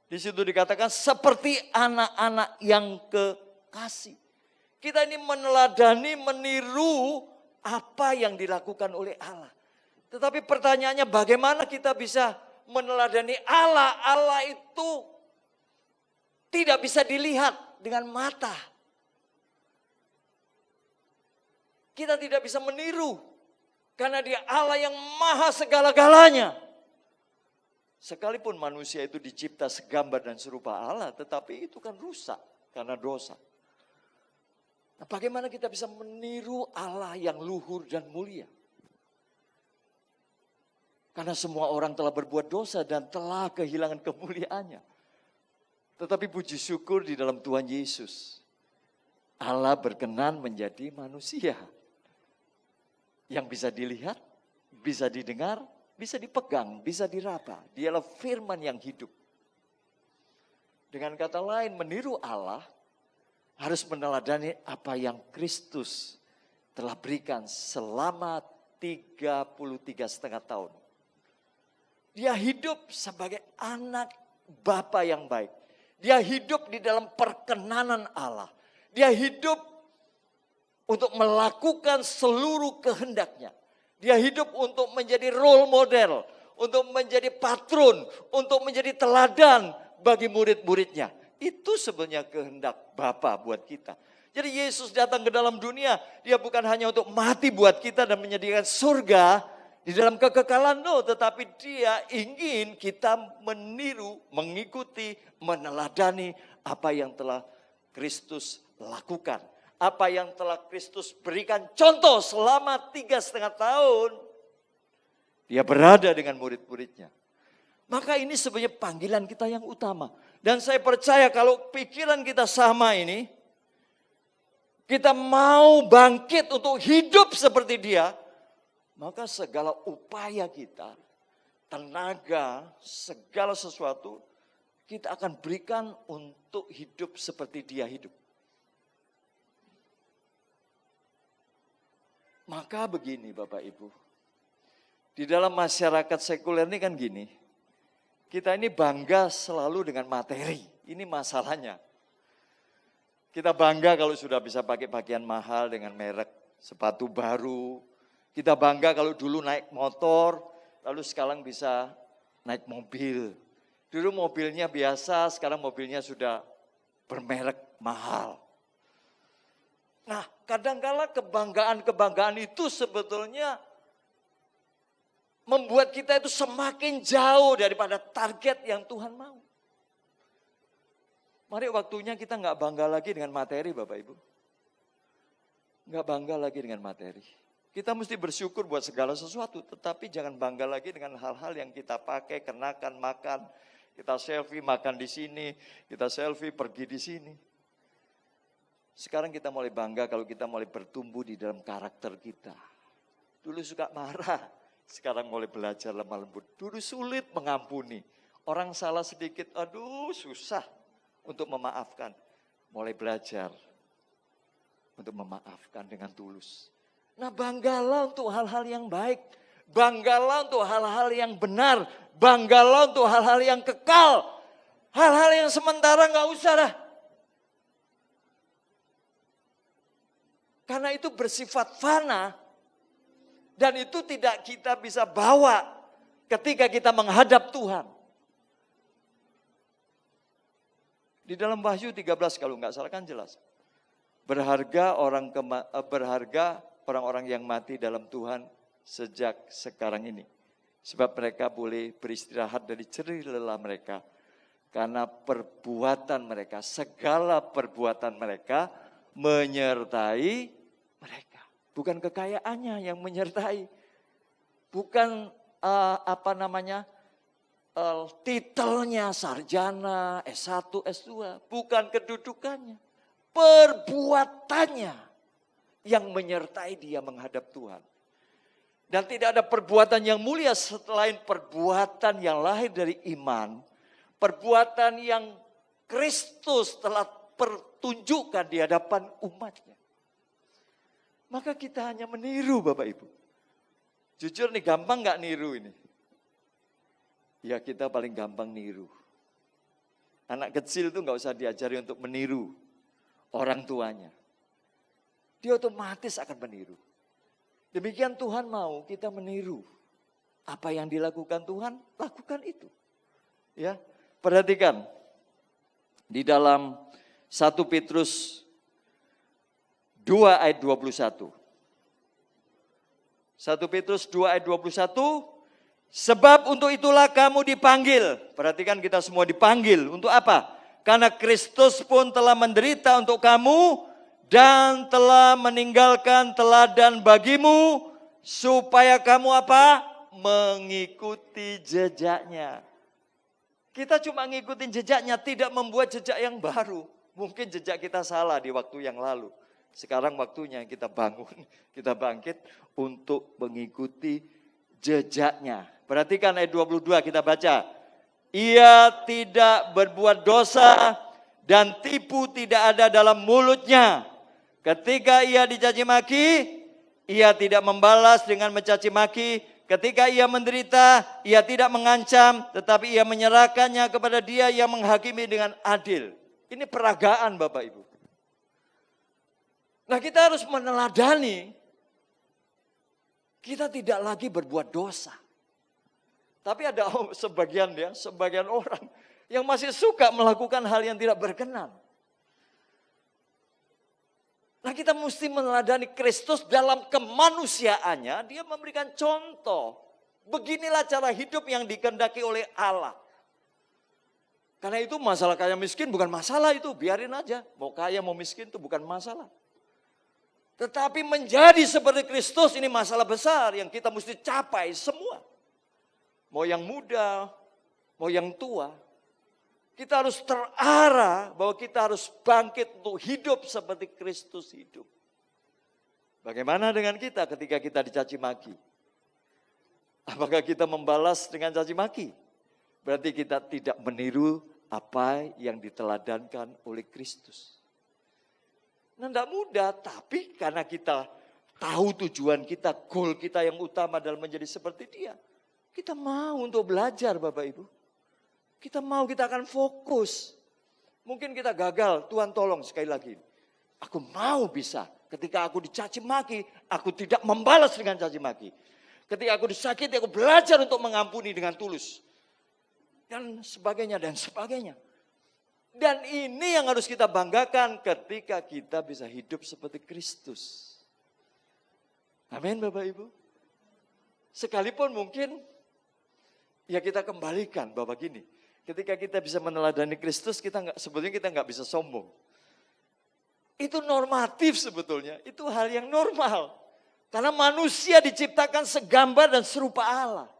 Di situ dikatakan seperti anak-anak yang kekasih. Kita ini meneladani, meniru apa yang dilakukan oleh Allah. Tetapi pertanyaannya bagaimana kita bisa meneladani Allah? Allah itu tidak bisa dilihat dengan mata. Kita tidak bisa meniru karena Dia Allah yang maha segala-galanya. Sekalipun manusia itu dicipta segambar dan serupa Allah, tetapi itu kan rusak karena dosa. Nah, bagaimana kita bisa meniru Allah yang luhur dan mulia? Karena semua orang telah berbuat dosa dan telah kehilangan kemuliaannya. Tetapi puji syukur di dalam Tuhan Yesus, Allah berkenan menjadi manusia yang bisa dilihat, bisa didengar, bisa dipegang, bisa diraba. Dialah firman yang hidup. Dengan kata lain, meniru Allah harus meneladani apa yang Kristus telah berikan selama 33,5 tahun. Dia hidup sebagai anak Bapa yang baik. Dia hidup di dalam perkenanan Allah. Dia hidup untuk melakukan seluruh kehendaknya. Dia hidup untuk menjadi role model, untuk menjadi patron, untuk menjadi teladan bagi murid-muridnya. Itu sebenarnya kehendak Bapa buat kita. Jadi Yesus datang ke dalam dunia, Dia bukan hanya untuk mati buat kita dan menyediakan surga di dalam kekekalan, tetapi Dia ingin kita meniru, mengikuti, meneladani apa yang telah Kristus lakukan. Apa yang telah Kristus berikan contoh selama 3,5 tahun. Dia berada dengan murid-muridnya. Maka ini sebenarnya panggilan kita yang utama. Dan saya percaya kalau pikiran kita sama ini, kita mau bangkit untuk hidup seperti Dia, maka segala upaya kita, tenaga, segala sesuatu, kita akan berikan untuk hidup seperti Dia hidup. Maka begini Bapak Ibu, di dalam masyarakat sekuler ini kan gini, kita ini bangga selalu dengan materi, ini masalahnya. Kita bangga kalau sudah bisa pakai pakaian mahal dengan merek sepatu baru. Kita bangga kalau dulu naik motor, lalu sekarang bisa naik mobil. Dulu mobilnya biasa, sekarang mobilnya sudah bermerek mahal. Nah, kadang-kala kebanggaan-kebanggaan itu sebetulnya membuat kita itu semakin jauh daripada target yang Tuhan mau. Mari waktunya kita nggak bangga lagi dengan materi Bapak Ibu. Nggak bangga lagi dengan materi. Kita mesti bersyukur buat segala sesuatu, tetapi jangan bangga lagi dengan hal-hal yang kita pakai, kenakan, makan. Kita selfie makan di sini, kita selfie pergi di sini. Sekarang kita mulai bangga kalau kita mulai bertumbuh di dalam karakter kita. Dulu suka marah, sekarang mulai belajar lemah lembut. Dulu sulit mengampuni. Orang salah sedikit, aduh susah untuk memaafkan. Mulai belajar untuk memaafkan dengan tulus. Nah, banggalah untuk hal-hal yang baik. Banggalah untuk hal-hal yang benar. Banggalah untuk hal-hal yang kekal. Hal-hal yang sementara gak usah dah. Karena itu bersifat fana dan itu tidak kita bisa bawa. ketika kita menghadap Tuhan. Di dalam Wahyu 13 kalau nggak salah kan jelas. Berharga orang-orang yang mati dalam Tuhan sejak sekarang ini. Sebab mereka boleh beristirahat dari jerih lelah mereka. Karena perbuatan mereka, segala perbuatan mereka menyertai mereka. Bukan kekayaannya yang menyertai. Bukan titelnya sarjana, S1, S2. Bukan kedudukannya. Perbuatannya yang menyertai dia menghadap Tuhan. Dan tidak ada perbuatan yang mulia selain perbuatan yang lahir dari iman. Perbuatan yang Kristus telah pertunjukkan di hadapan umatnya. Maka kita hanya meniru Bapak Ibu. Jujur nih gampang gak niru ini? Ya kita paling gampang niru. Anak kecil itu gak usah diajari untuk meniru orang tuanya. Dia otomatis akan meniru. Demikian Tuhan mau kita meniru. Apa yang dilakukan Tuhan, lakukan itu. Ya, perhatikan. Di dalam 1 Petrus 2 ayat 21. 1 Petrus 2 ayat 21. Sebab untuk itulah kamu dipanggil. Perhatikan kita semua dipanggil. Untuk apa? Karena Kristus pun telah menderita untuk kamu dan telah meninggalkan teladan bagimu supaya kamu apa? Mengikuti jejaknya. Kita cuma ngikutin jejaknya, tidak membuat jejak yang baru. Mungkin jejak kita salah di waktu yang lalu. Sekarang waktunya kita bangun, kita bangkit untuk mengikuti jejaknya. Perhatikan ayat 22 kita baca. Ia tidak berbuat dosa dan tipu tidak ada dalam mulutnya. Ketika ia dicaci maki, ia tidak membalas dengan mencaci maki. Ketika ia menderita, ia tidak mengancam, tetapi ia menyerahkannya kepada Dia yang menghakimi dengan adil. Ini peragaan Bapak Ibu. Nah kita harus meneladani, kita tidak lagi berbuat dosa. Tapi ada sebagian orang yang masih suka melakukan hal yang tidak berkenan. Nah kita mesti meneladani Kristus dalam kemanusiaannya, dia memberikan contoh. Beginilah cara hidup yang dikehendaki oleh Allah. Karena itu masalah kaya miskin bukan masalah itu, biarin aja. Mau kaya mau miskin itu bukan masalah. Tetapi menjadi seperti Kristus ini masalah besar yang kita mesti capai semua. Mau yang muda, mau yang tua. Kita harus terarah bahwa kita harus bangkit untuk hidup seperti Kristus hidup. Bagaimana dengan kita ketika kita dicaci maki? Apakah kita membalas dengan caci maki? Berarti kita tidak meniru apa yang diteladankan oleh Kristus. Nah, tidak mudah, tapi karena kita tahu tujuan kita, goal kita yang utama dalam menjadi seperti Dia. Kita mau untuk belajar Bapak Ibu. Kita mau, kita akan fokus. Mungkin kita gagal, Tuhan tolong sekali lagi. Aku mau bisa, ketika aku dicaci maki, aku tidak membalas dengan caci maki. Ketika aku disakiti, aku belajar untuk mengampuni dengan tulus. Dan sebagainya, dan sebagainya. Dan ini yang harus kita banggakan ketika kita bisa hidup seperti Kristus. Amin Bapak Ibu. Sekalipun mungkin, ya kita kembalikan bahwa gini. Ketika kita bisa meneladani Kristus, sebetulnya kita nggak bisa sombong. Itu normatif sebetulnya, itu hal yang normal. Karena manusia diciptakan segambar dan serupa Allah.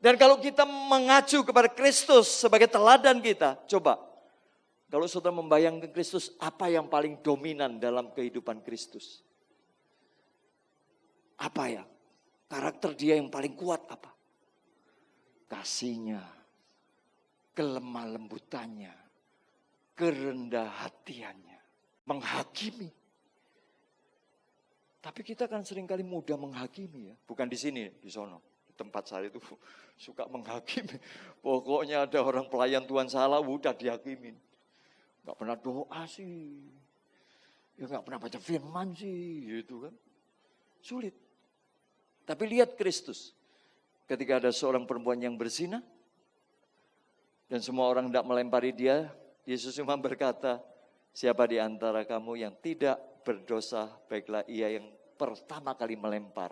Dan kalau kita mengacu kepada Kristus sebagai teladan kita, coba. Kalau saudara membayangkan Kristus, apa yang paling dominan dalam kehidupan Kristus? Apa ya? Karakter dia yang paling kuat apa? Kasihnya, kelemah lembutannya, kerendah hatiannya, menghakimi. Tapi kita kan seringkali mudah menghakimi ya, bukan di sini, di sono. Di tempat saya itu suka menghakimi. Pokoknya ada orang pelayan Tuhan salah, udah dihakimin. Gak pernah doa sih, ya gak pernah baca firman sih, gitu kan. Sulit. Tapi lihat Kristus. ketika ada seorang perempuan yang berzina, dan semua orang hendak melempari dia, Yesus cuma berkata, siapa di antara kamu yang tidak berdosa, baiklah ia yang pertama kali melempar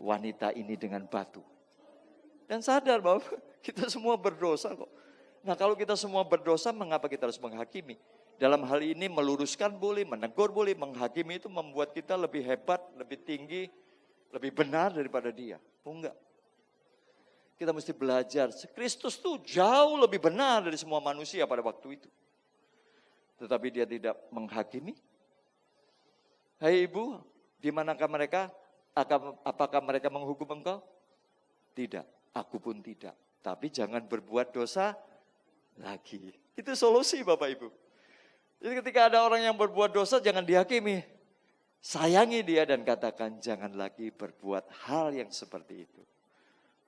wanita ini dengan batu. Dan sadar bahwa kita semua berdosa kok. Nah kalau kita semua berdosa, mengapa kita harus menghakimi? Dalam hal ini meluruskan boleh, menegur boleh, menghakimi itu membuat kita lebih hebat, lebih tinggi, lebih benar daripada dia. Oh enggak. Kita mesti belajar, Kristus tuh jauh lebih benar dari semua manusia pada waktu itu. Tetapi dia tidak menghakimi. Hai ibu, di manakah mereka? Apakah mereka menghukum engkau? Tidak, aku pun tidak. Tapi jangan berbuat dosa lagi. Itu solusi Bapak Ibu. Jadi ketika ada orang yang berbuat dosa, jangan dihakimi. Sayangi dia dan katakan jangan lagi berbuat hal yang seperti itu.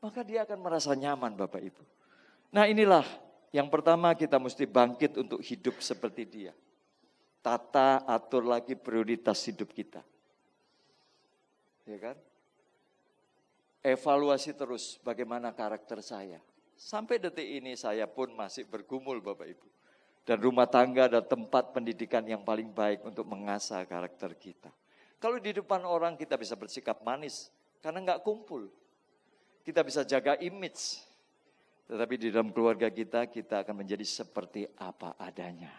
Maka dia akan merasa nyaman Bapak Ibu. Nah inilah yang pertama kita mesti bangkit untuk hidup seperti dia. Tata atur lagi prioritas hidup kita. Ya kan? Evaluasi terus bagaimana karakter saya. Sampai detik ini saya pun masih bergumul Bapak Ibu. Dan rumah tangga adalah tempat pendidikan yang paling baik untuk mengasah karakter kita. Kalau di depan orang kita bisa bersikap manis karena nggak kumpul. Kita bisa jaga image. Tetapi di dalam keluarga kita akan menjadi seperti apa adanya.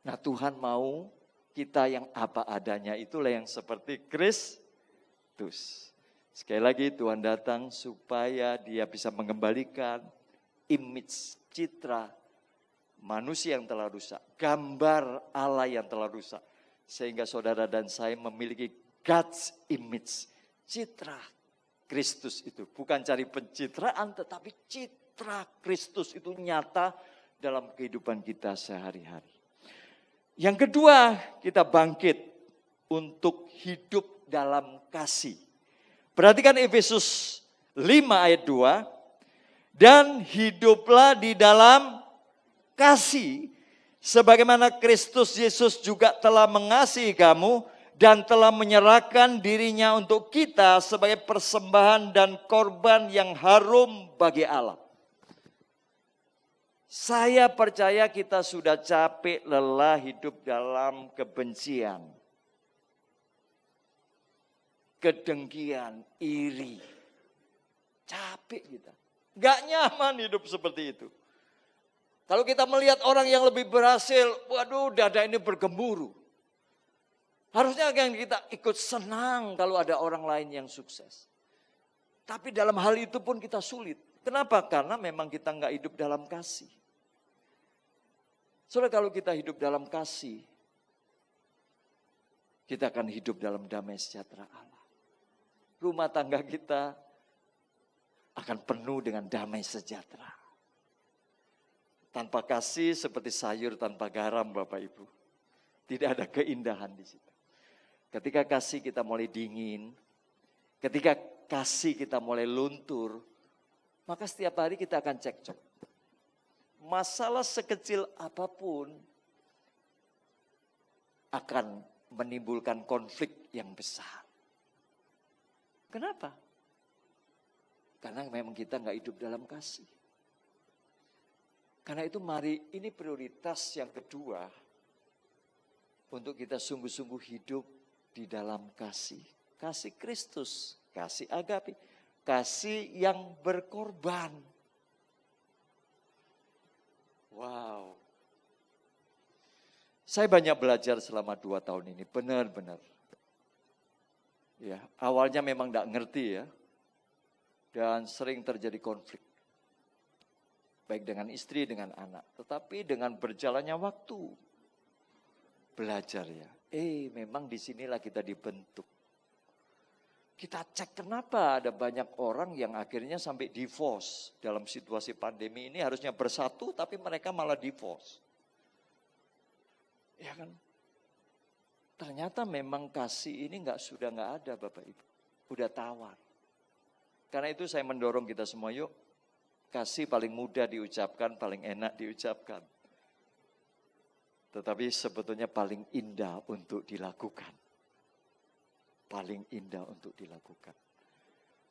Nah Tuhan mau kita yang apa adanya itulah yang seperti Kristus. Sekali lagi Tuhan datang supaya dia bisa mengembalikan image, citra manusia yang telah rusak. Gambar Allah yang telah rusak. Sehingga saudara dan saya memiliki God's image, citra Kristus itu. Bukan cari pencitraan tetapi citra Kristus itu nyata dalam kehidupan kita sehari-hari. Yang kedua, kita bangkit untuk hidup dalam kasih. Perhatikan Efesus 5 ayat 2. Dan hiduplah di dalam kasih, sebagaimana Kristus Yesus juga telah mengasihi kamu dan telah menyerahkan dirinya untuk kita sebagai persembahan dan korban yang harum bagi Allah. Saya percaya kita sudah capek lelah hidup dalam kebencian, kedengkian, iri. Capek kita. Gak nyaman hidup seperti itu. Kalau kita melihat orang yang lebih berhasil, waduh dada ini bergemuruh. Harusnya yang kita ikut senang kalau ada orang lain yang sukses. Tapi dalam hal itu pun kita sulit. Kenapa? Karena memang kita nggak hidup dalam kasih. Soalnya kalau kita hidup dalam kasih, kita akan hidup dalam damai sejahtera Allah. Rumah tangga kita akan penuh dengan damai sejahtera. Tanpa kasih seperti sayur tanpa garam Bapak Ibu. Tidak ada keindahan di situ. Ketika kasih kita mulai dingin, ketika kasih kita mulai luntur, maka setiap hari kita akan cekcok. Masalah sekecil apapun akan menimbulkan konflik yang besar. Kenapa? Karena memang kita nggak hidup dalam kasih. Karena itu mari ini prioritas yang kedua untuk kita sungguh-sungguh hidup di dalam kasih. Kasih Kristus, kasih agape, kasih yang berkorban. Wow. Saya banyak belajar selama 2 tahun ini, benar-benar. Ya, awalnya memang enggak ngerti ya. Dan sering terjadi konflik. Baik dengan istri, dengan anak. Tetapi dengan berjalannya waktu, belajar ya. Memang disinilah kita dibentuk. Kita cek kenapa ada banyak orang yang akhirnya sampai divorce. Dalam situasi pandemi ini harusnya bersatu tapi mereka malah divorce. Ya kan? Ternyata memang kasih ini sudah nggak ada Bapak Ibu. Udah tawar. Karena itu saya mendorong kita semua yuk. Kasih paling mudah diucapkan, paling enak diucapkan. Tetapi sebetulnya paling indah untuk dilakukan. Paling indah untuk dilakukan.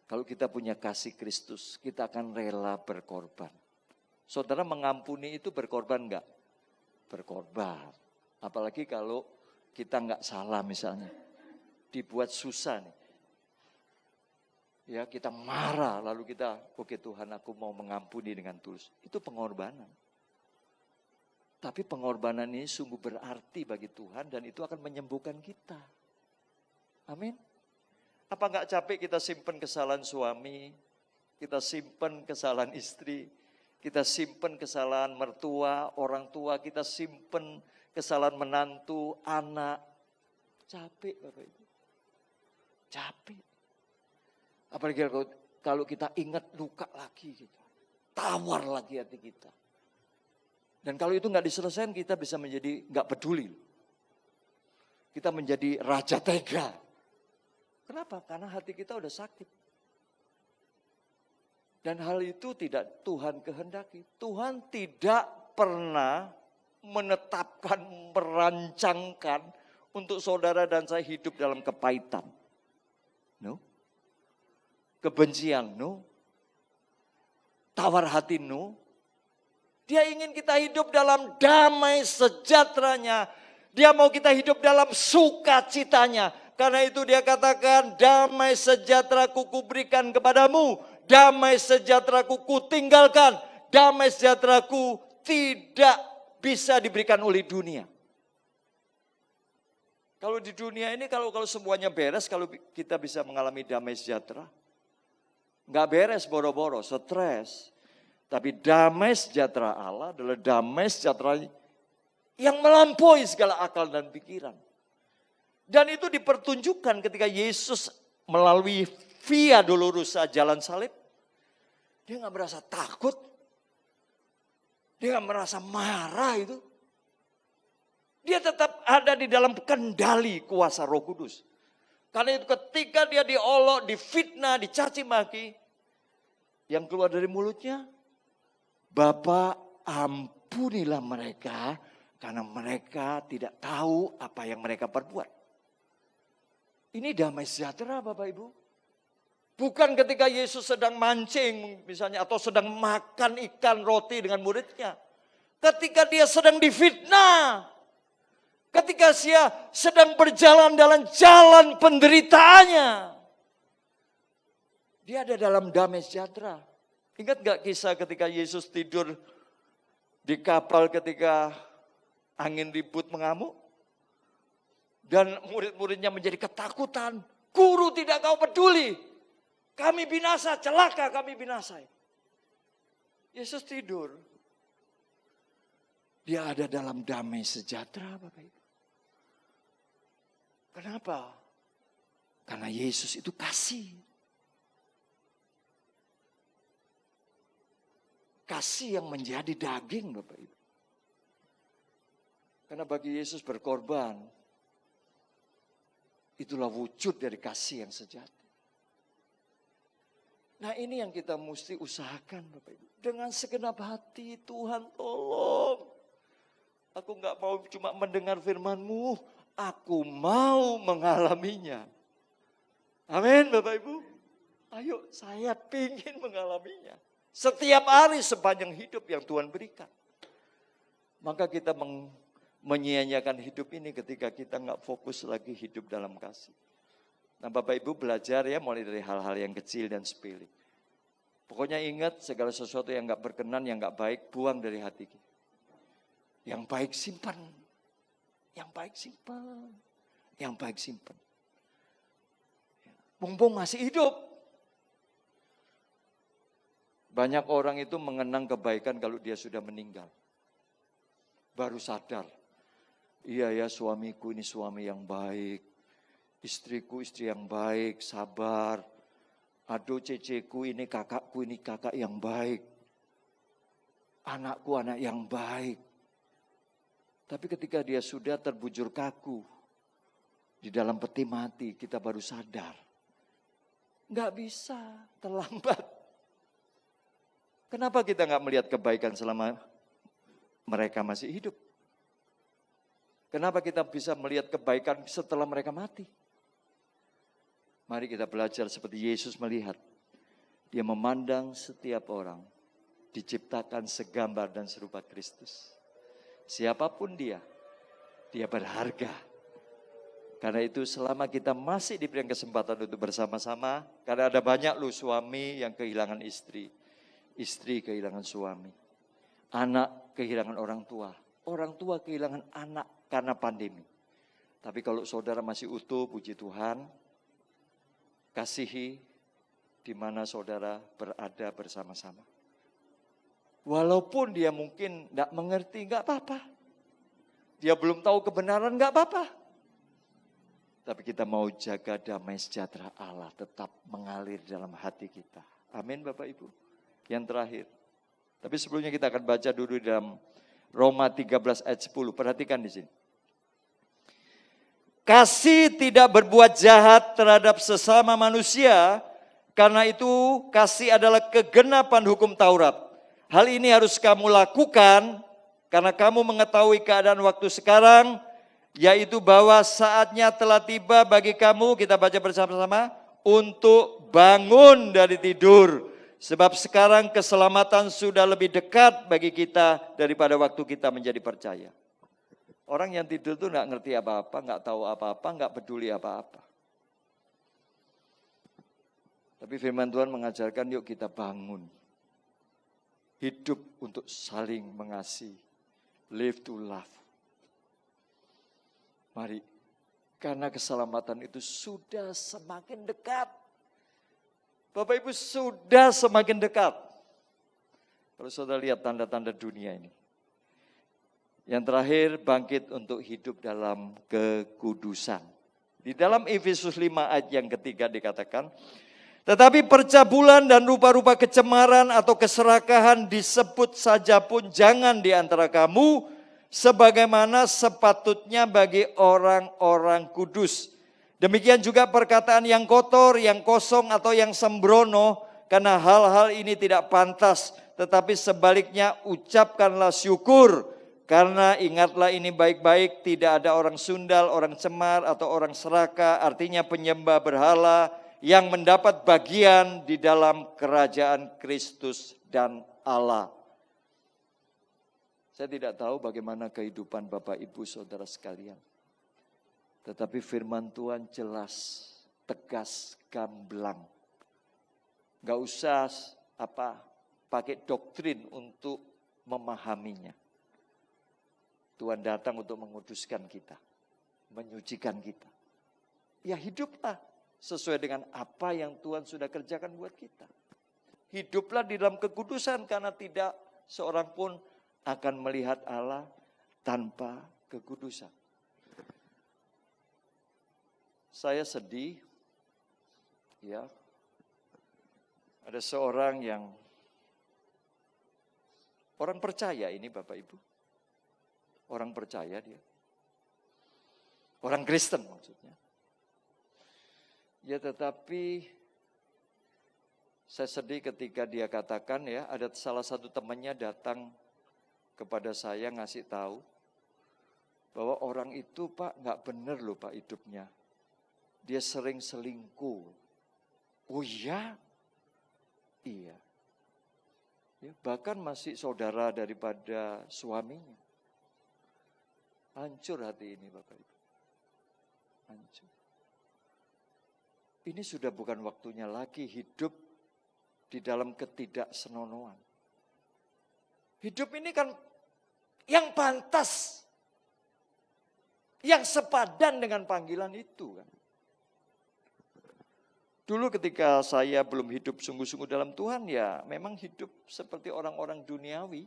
Kalau kita punya kasih Kristus, kita akan rela berkorban. Saudara, mengampuni itu berkorban enggak? Berkorban. Apalagi kalau kita enggak salah misalnya. Dibuat susah nih. Ya, kita marah lalu kita, oke Tuhan, aku mau mengampuni dengan tulus. Itu pengorbanan. Tapi pengorbanan ini sungguh berarti bagi Tuhan dan itu akan menyembuhkan kita. Amin. Apa enggak capek kita simpen kesalahan suami, kita simpen kesalahan istri, kita simpen kesalahan mertua, orang tua, kita simpen kesalahan menantu, anak. Capek Bapak Ibu. Capek. Apalagi kalau kita ingat luka lagi kita. Tawar lagi hati kita. Dan kalau itu enggak diselesaikan kita bisa menjadi enggak peduli. Kita menjadi raja tega. Kenapa? Karena hati kita udah sakit. Dan hal itu tidak Tuhan kehendaki. Tuhan tidak pernah menetapkan, merancangkan untuk saudara dan saya hidup dalam kepahitan. No. Kebencian, no. Tawar hati, no. Dia ingin kita hidup dalam damai sejahteranya. Dia mau kita hidup dalam sukacitanya. Karena itu dia katakan, damai sejahtera-Ku kuberikan kepadamu. Damai sejahtera-Ku kutinggalkan. Damai sejahtera-Ku tidak bisa diberikan oleh dunia. Kalau di dunia ini, kalau semuanya beres, kalau kita bisa mengalami damai sejahtera. Enggak beres boro-boro, stres. Tapi damai sejahtera Allah adalah damai sejahtera yang melampaui segala akal dan pikiran. Dan itu dipertunjukkan ketika Yesus melalui Via Dolorosa, jalan salib. Dia enggak merasa takut. Dia enggak merasa marah itu. Dia tetap ada di dalam kendali kuasa Roh Kudus. Karena itu ketika dia diolok, difitnah, dicaci maki, yang keluar dari mulutnya, Bapa ampunilah mereka karena mereka tidak tahu apa yang mereka perbuat. Ini damai sejahtera Bapak Ibu. Bukan ketika Yesus sedang mancing misalnya atau sedang makan ikan roti dengan muridnya. Ketika dia sedang difitnah. Ketika dia sedang berjalan dalam jalan penderitaannya. Dia ada dalam damai sejahtera. Ingat gak kisah ketika Yesus tidur di kapal ketika angin ribut mengamuk? Dan murid-muridnya menjadi ketakutan. Guru, tidak kau peduli. Kami binasa, celaka kami binasa. Yesus tidur. Dia ada dalam damai sejahtera Bapak Ibu. Kenapa? Karena Yesus itu kasih. Kasih yang menjadi daging Bapak Ibu. Karena bagi Yesus berkorban, itulah wujud dari kasih yang sejati. Nah ini yang kita mesti usahakan Bapak Ibu. Dengan segenap hati, Tuhan tolong. Aku enggak mau cuma mendengar firman-Mu. Aku mau mengalaminya. Amin Bapak Ibu. Ayo saya ingin mengalaminya. Setiap hari sepanjang hidup yang Tuhan berikan. Maka kita menyia-nyiakan hidup ini ketika kita enggak fokus lagi hidup dalam kasih. Nah Bapak Ibu belajar ya mulai dari hal-hal yang kecil dan sepele. Pokoknya ingat segala sesuatu yang enggak berkenan, yang enggak baik, buang dari hati kita. Yang baik simpan. Yang baik simpan. Yang baik simpan. Mumpung masih hidup. Banyak orang itu mengenang kebaikan kalau dia sudah meninggal. Baru sadar. Iya ya suamiku ini suami yang baik. Istriku istri yang baik, sabar. Aduh ceceku ini kakakku ini kakak yang baik. Anakku anak yang baik. Tapi ketika dia sudah terbujur kaku. Di dalam peti mati kita baru sadar. Enggak bisa, terlambat. Kenapa kita enggak melihat kebaikan selama mereka masih hidup? Kenapa kita bisa melihat kebaikan setelah mereka mati? Mari kita belajar seperti Yesus melihat. Dia memandang setiap orang diciptakan segambar dan serupa Kristus. Siapapun dia berharga. Karena itu selama kita masih diberikan kesempatan untuk bersama-sama, karena ada banyak loh suami yang kehilangan istri, istri kehilangan suami, anak kehilangan orang tua kehilangan anak karena pandemi. Tapi kalau saudara masih utuh, puji Tuhan, kasihi di mana saudara berada bersama-sama. Walaupun dia mungkin tidak mengerti, enggak apa-apa. Dia belum tahu kebenaran, enggak apa-apa. Tapi kita mau jaga damai sejahtera Allah tetap mengalir dalam hati kita. Amin Bapak Ibu. Yang terakhir. Tapi sebelumnya kita akan baca dulu dalam Roma 13 ayat 10. Perhatikan di sini. Kasih tidak berbuat jahat terhadap sesama manusia, karena itu kasih adalah kegenapan hukum Taurat. Hal ini harus kamu lakukan karena kamu mengetahui keadaan waktu sekarang, yaitu bahwa saatnya telah tiba bagi kamu, kita baca bersama-sama, untuk bangun dari tidur. Sebab sekarang keselamatan sudah lebih dekat bagi kita daripada waktu kita menjadi percaya. Orang yang tidur itu enggak ngerti apa-apa, enggak tahu apa-apa, enggak peduli apa-apa. Tapi firman Tuhan mengajarkan yuk kita bangun. Hidup untuk saling mengasihi. Live to love. Mari, karena keselamatan itu sudah semakin dekat. Bapak Ibu sudah semakin dekat. Kalau saudara lihat tanda-tanda dunia ini. Yang terakhir, bangkit untuk hidup dalam kekudusan. Di dalam Efesus 5 ayat yang ketiga dikatakan, tetapi percabulan dan rupa-rupa kecemaran atau keserakahan disebut saja pun jangan di antara kamu, sebagaimana sepatutnya bagi orang-orang kudus. Demikian juga perkataan yang kotor, yang kosong atau yang sembrono, karena hal-hal ini tidak pantas. Tetapi sebaliknya ucapkanlah syukur, karena ingatlah ini baik-baik, tidak ada orang sundal, orang cemar atau orang serakah, artinya penyembah berhala, yang mendapat bagian di dalam kerajaan Kristus dan Allah. Saya tidak tahu bagaimana kehidupan Bapak Ibu Saudara sekalian. Tetapi firman Tuhan jelas, tegas, gamblang. Enggak usah pakai doktrin untuk memahaminya. Tuhan datang untuk menguduskan kita, menyucikan kita. Ya hiduplah sesuai dengan apa yang Tuhan sudah kerjakan buat kita. Hiduplah di dalam kekudusan, karena tidak seorang pun akan melihat Allah tanpa kekudusan. Saya sedih, ya, ada seorang yang orang percaya ini Bapak Ibu, orang percaya dia, orang Kristen maksudnya. Ya tetapi saya sedih ketika dia katakan ya, ada salah satu temannya datang kepada saya ngasih tahu bahwa orang itu Pak nggak benar loh Pak hidupnya. Dia sering selingkuh. Oh iya? Iya. Ya, bahkan masih saudara daripada suaminya. Hancur hati ini Bapak Ibu. Hancur. Ini sudah bukan waktunya lagi hidup di dalam ketidaksenonoan. Hidup ini kan yang pantas, yang sepadan dengan panggilan itu kan. Dulu ketika saya belum hidup sungguh-sungguh dalam Tuhan, ya memang hidup seperti orang-orang duniawi.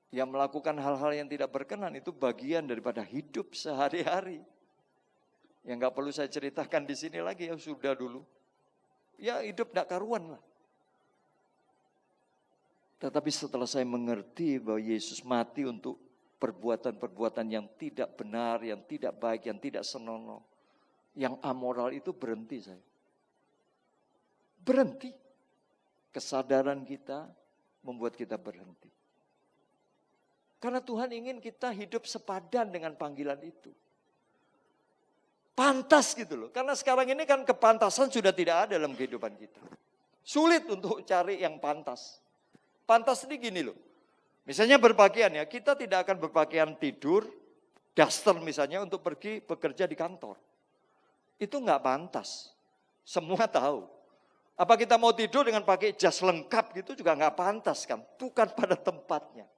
Yang melakukan hal-hal yang tidak berkenan itu bagian daripada hidup sehari-hari. Yang gak perlu saya ceritakan di sini lagi, ya sudah dulu. Ya hidup gak karuan lah. Tetapi setelah saya mengerti bahwa Yesus mati untuk perbuatan-perbuatan yang tidak benar, yang tidak baik, yang tidak senonoh, yang amoral, itu berhenti saya. Berhenti. Kesadaran kita membuat kita berhenti. Karena Tuhan ingin kita hidup sepadan dengan panggilan itu. Pantas gitu loh. Karena sekarang ini kan kepantasan sudah tidak ada dalam kehidupan kita. Sulit untuk cari yang pantas. Pantas ini gini loh. Misalnya berpakaian ya, kita tidak akan berpakaian tidur, daster misalnya untuk pergi bekerja di kantor. Itu nggak pantas. Semua tahu. Apa kita mau tidur dengan pakai jas lengkap gitu juga nggak pantas kan. Bukan pada tempatnya.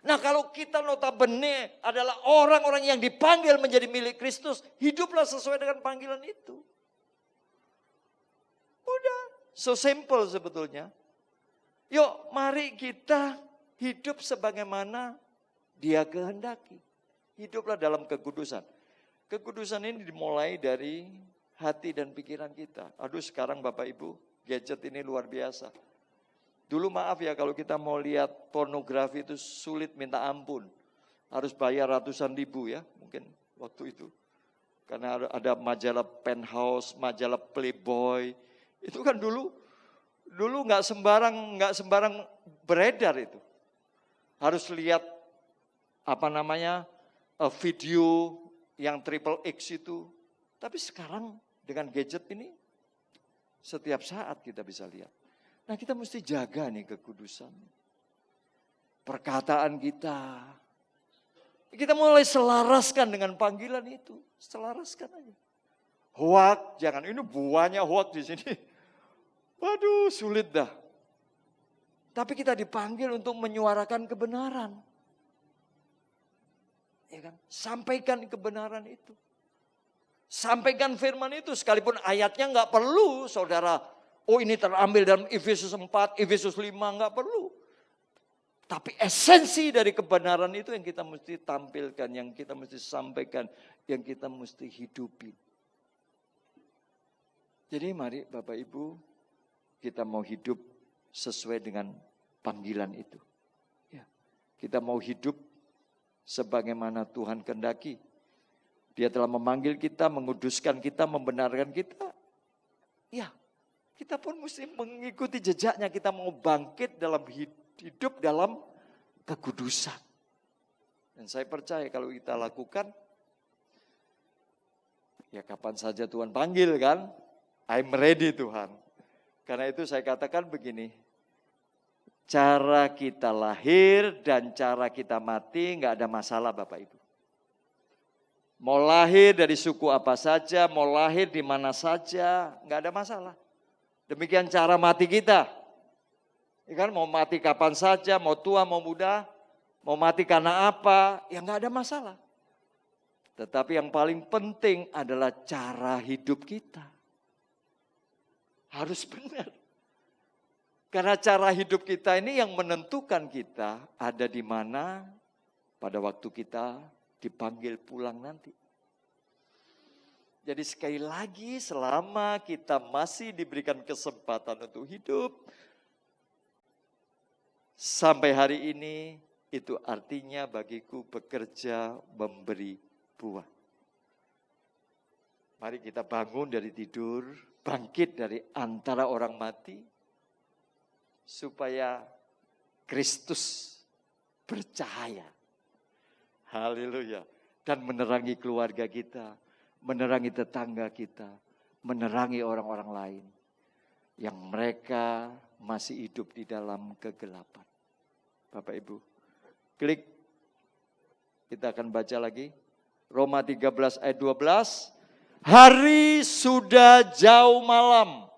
Nah kalau kita notabene adalah orang-orang yang dipanggil menjadi milik Kristus, hiduplah sesuai dengan panggilan itu. Udah, so simple sebetulnya. Yuk mari kita hidup sebagaimana Dia kehendaki. Hiduplah dalam kekudusan. Kekudusan ini dimulai dari hati dan pikiran kita. Aduh sekarang Bapak Ibu, gadget ini luar biasa. Dulu maaf ya kalau kita mau lihat pornografi itu sulit minta ampun. Harus bayar ratusan ribu ya mungkin waktu itu. Karena ada majalah Penthouse, majalah Playboy. Itu kan dulu nggak sembarang beredar itu. Harus lihat video yang triple X itu. Tapi sekarang dengan gadget ini setiap saat kita bisa lihat. Nah kita mesti jaga nih kekudusan. Perkataan kita. Kita mulai selaraskan dengan panggilan itu. Selaraskan aja. Hoak, jangan ini buahnya hoak di sini. Waduh sulit dah. Tapi kita dipanggil untuk menyuarakan kebenaran. Ya kan? Sampaikan kebenaran itu. Sampaikan firman itu sekalipun ayatnya nggak perlu saudara. Oh ini terambil dalam Efesus 4, Efesus 5, enggak perlu. Tapi esensi dari kebenaran itu yang kita mesti tampilkan, yang kita mesti sampaikan, yang kita mesti hidupi. Jadi mari Bapak Ibu, kita mau hidup sesuai dengan panggilan itu. Ya, kita mau hidup sebagaimana Tuhan kehendaki. Dia telah memanggil kita, menguduskan kita, membenarkan kita. Ya. Kita pun mesti mengikuti jejaknya, kita mau bangkit dalam hidup dalam kekudusan. Dan saya percaya kalau kita lakukan, ya kapan saja Tuhan panggil kan, I'm ready Tuhan. Karena itu saya katakan begini, cara kita lahir dan cara kita mati nggak ada masalah Bapak Ibu. Mau lahir dari suku apa saja, mau lahir di mana saja, nggak ada masalah. Demikian cara mati kita. Ya kan, mau mati kapan saja, mau tua, mau muda, mau mati karena apa, ya nggak ada masalah. Tetapi yang paling penting adalah cara hidup kita. Harus benar. Karena cara hidup kita ini yang menentukan kita ada di mana pada waktu kita dipanggil pulang nanti. Jadi sekali lagi selama kita masih diberikan kesempatan untuk hidup, sampai hari ini itu artinya bagiku bekerja memberi buah. Mari kita bangun dari tidur, bangkit dari antara orang mati, supaya Kristus bercahaya. Haleluya. Dan menerangi keluarga kita, menerangi tetangga kita, menerangi orang-orang lain yang mereka masih hidup di dalam kegelapan. Bapak Ibu, klik. Kita akan baca lagi. Roma 13 ayat 12. Hari sudah jauh malam,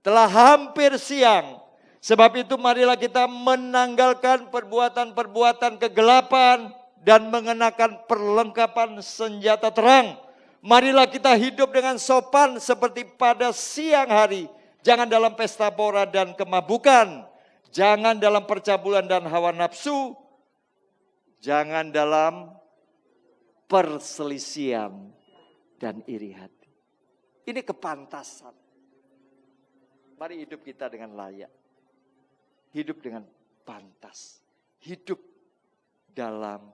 telah hampir siang. Sebab itu marilah kita menanggalkan perbuatan-perbuatan kegelapan dan mengenakan perlengkapan senjata terang. Marilah kita hidup dengan sopan seperti pada siang hari. Jangan dalam pesta pora dan kemabukan. Jangan dalam percabulan dan hawa nafsu. Jangan dalam perselisihan dan iri hati. Ini kepantasan. Mari hidup kita dengan layak. Hidup dengan pantas. Hidup dalam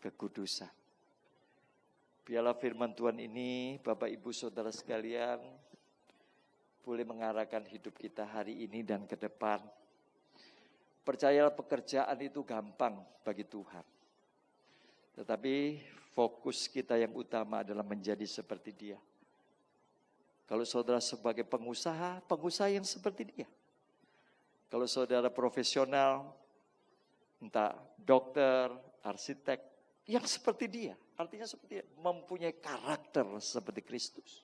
kekudusan. Biarlah firman Tuhan ini, Bapak Ibu Saudara sekalian, boleh mengarahkan hidup kita hari ini dan ke depan. Percayalah pekerjaan itu gampang bagi Tuhan. Tetapi fokus kita yang utama adalah menjadi seperti Dia. Kalau saudara sebagai pengusaha, pengusaha yang seperti dia. Kalau saudara profesional, entah dokter, arsitek, yang seperti dia. Artinya seperti dia, mempunyai karakter seperti Kristus.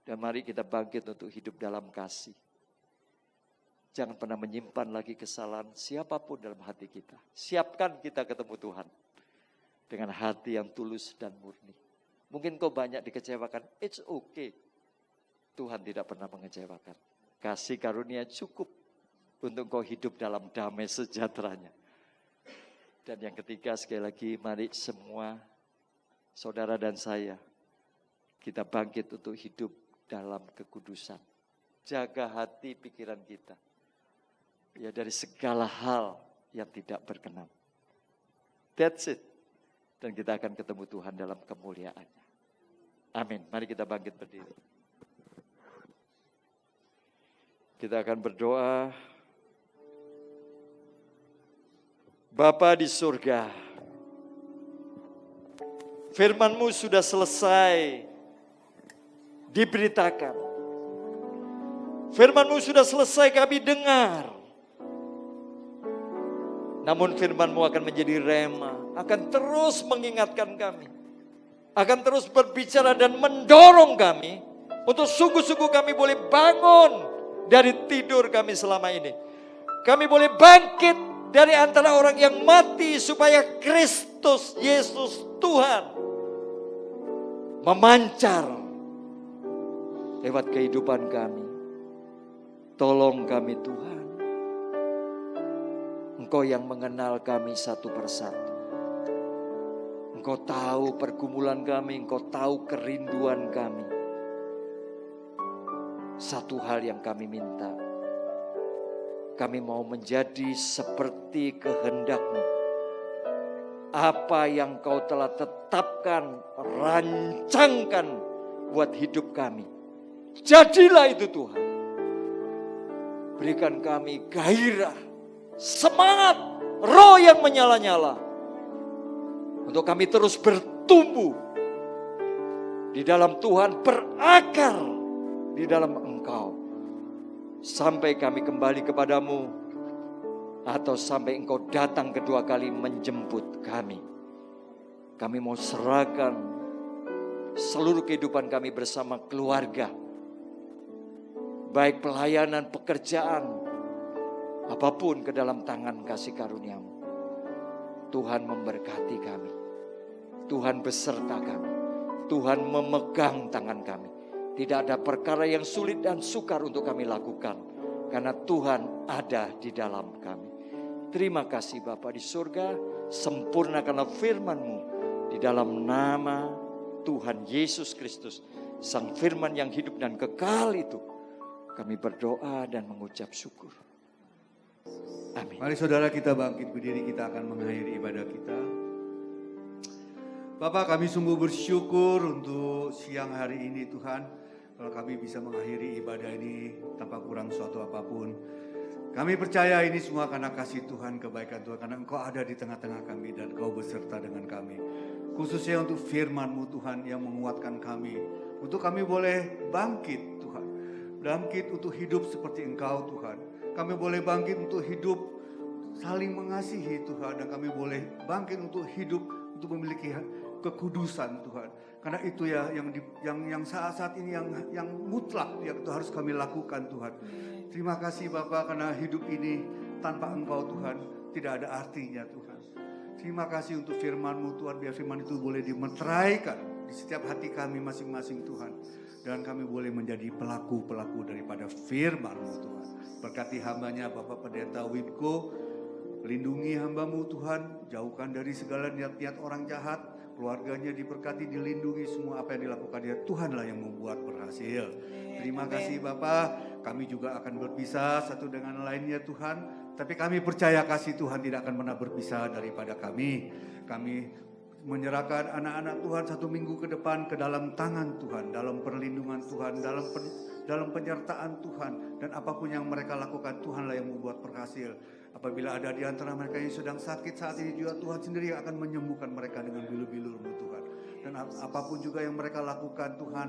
Dan mari kita bangkit untuk hidup dalam kasih. Jangan pernah menyimpan lagi kesalahan siapapun dalam hati kita. Siapkan kita ketemu Tuhan dengan hati yang tulus dan murni. Mungkin kau banyak dikecewakan, it's okay. Tuhan tidak pernah mengecewakan. Kasih karunia cukup untuk kau hidup dalam damai sejahteranya. Dan yang ketiga, sekali lagi, mari semua saudara dan saya, kita bangkit untuk hidup dalam kekudusan. Jaga hati pikiran kita. Ya, dari segala hal yang tidak berkenan. That's it. Dan kita akan ketemu Tuhan dalam kemuliaannya. Amin. Mari kita bangkit berdiri. Kita akan berdoa. Bapa di surga, firman-Mu sudah selesai diberitakan. Firman-Mu sudah selesai kami dengar. Namun firman-Mu akan menjadi rema, akan terus mengingatkan kami, akan terus berbicara dan mendorong kami untuk sungguh-sungguh kami boleh bangun dari tidur kami selama ini. Kami boleh bangkit dari antara orang yang mati supaya Kristus Yesus Tuhan memancar lewat kehidupan kami. Tolong kami Tuhan. Engkau yang mengenal kami satu persatu. Engkau tahu pergumulan kami, Engkau tahu kerinduan kami. Satu hal yang kami minta, kami mau menjadi seperti kehendak-Mu. Apa yang Kau telah tetapkan, rancangkan buat hidup kami. Jadilah itu Tuhan. Berikan kami gairah, semangat, roh yang menyala-nyala. Untuk kami terus bertumbuh di dalam Tuhan, berakar di dalam Engkau. Sampai kami kembali kepadamu, atau sampai Engkau datang kedua kali menjemput kami. Kami mau serahkan seluruh kehidupan kami bersama keluarga. Baik pelayanan, pekerjaan, apapun ke dalam tangan kasih karunia-Mu. Tuhan memberkati kami. Tuhan beserta kami. Tuhan memegang tangan kami. Tidak ada perkara yang sulit dan sukar untuk kami lakukan. Karena Tuhan ada di dalam kami. Terima kasih Bapa di surga. Sempurnakanlah firman-Mu di dalam nama Tuhan Yesus Kristus. Sang firman yang hidup dan kekal itu. Kami berdoa dan mengucap syukur. Amin. Mari saudara kita bangkit berdiri, kita akan mengakhiri ibadah kita. Bapak, kami sungguh bersyukur untuk siang hari ini Tuhan. Kalau kami bisa mengakhiri ibadah ini tanpa kurang suatu apapun. Kami percaya ini semua karena kasih Tuhan, kebaikan Tuhan. Karena Engkau ada di tengah-tengah kami dan Engkau beserta dengan kami. Khususnya untuk firman-Mu Tuhan yang menguatkan kami. Untuk kami boleh bangkit Tuhan. Bangkit untuk hidup seperti Engkau Tuhan. Kami boleh bangkit untuk hidup saling mengasihi Tuhan. Dan kami boleh bangkit untuk hidup untuk memiliki kekudusan Tuhan. Karena itu ya yang saat ini yang mutlak yang itu harus kami lakukan Tuhan. Terima kasih Bapak karena hidup ini tanpa Engkau Tuhan tidak ada artinya Tuhan. Terima kasih untuk firman-Mu Tuhan, biar firman itu boleh dimeteraikan di setiap hati kami masing-masing Tuhan. Dan kami boleh menjadi pelaku-pelaku daripada firman-Mu Tuhan. Berkati hambanya Bapak Pendeta Wibko, lindungi hamba-Mu Tuhan, jauhkan dari segala niat-niat orang jahat, keluarganya diberkati, dilindungi, semua apa yang dilakukan dia, Tuhanlah yang membuat berhasil. Terima kasih Bapak, kami juga akan berpisah satu dengan lainnya Tuhan, tapi kami percaya kasih Tuhan tidak akan pernah berpisah daripada kami. Kami menyerahkan anak-anak Tuhan satu minggu ke depan ke dalam tangan Tuhan, dalam perlindungan Tuhan, dalam penyertaan Tuhan, dan apapun yang mereka lakukan Tuhanlah yang membuat berhasil. Apabila ada di antara mereka yang sedang sakit saat ini juga Tuhan sendiri akan menyembuhkan mereka dengan bilu-bilu-Mu Tuhan. Dan apapun juga yang mereka lakukan Tuhan,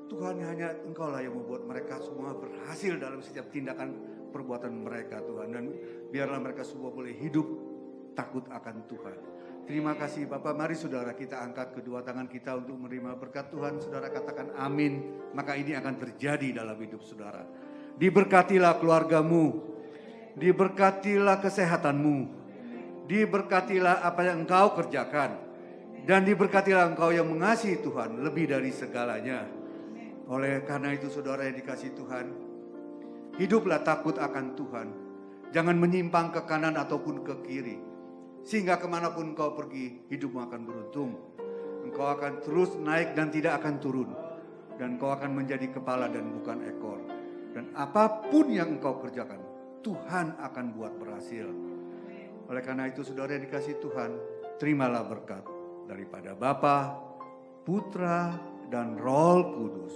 Tuhan, hanya Engkaulah yang membuat mereka semua berhasil dalam setiap tindakan perbuatan mereka Tuhan. Dan biarlah mereka semua boleh hidup takut akan Tuhan. Terima kasih Bapak. Mari saudara kita angkat kedua tangan kita untuk menerima berkat Tuhan. Saudara katakan amin. Maka ini akan terjadi dalam hidup saudara. Diberkatilah keluargamu. Diberkatilah kesehatanmu. Diberkatilah apa yang engkau kerjakan. Dan diberkatilah engkau yang mengasihi Tuhan lebih dari segalanya. Oleh karena itu saudara yang dikasihi Tuhan, hiduplah takut akan Tuhan. Jangan menyimpang ke kanan ataupun ke kiri. Sehingga kemanapun engkau pergi, hidupmu akan beruntung. Engkau akan terus naik dan tidak akan turun. Dan engkau akan menjadi kepala dan bukan ekor. Dan apapun yang engkau kerjakan, Tuhan akan buat berhasil. Oleh karena itu saudara yang dikasihi Tuhan, terimalah berkat daripada Bapa, Putra, dan Roh Kudus.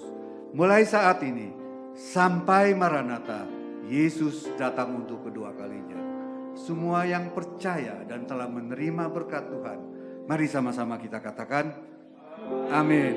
Mulai saat ini sampai Maranatha, Yesus datang untuk kedua kalinya. Semua yang percaya dan telah menerima berkat Tuhan, mari sama-sama kita katakan amin.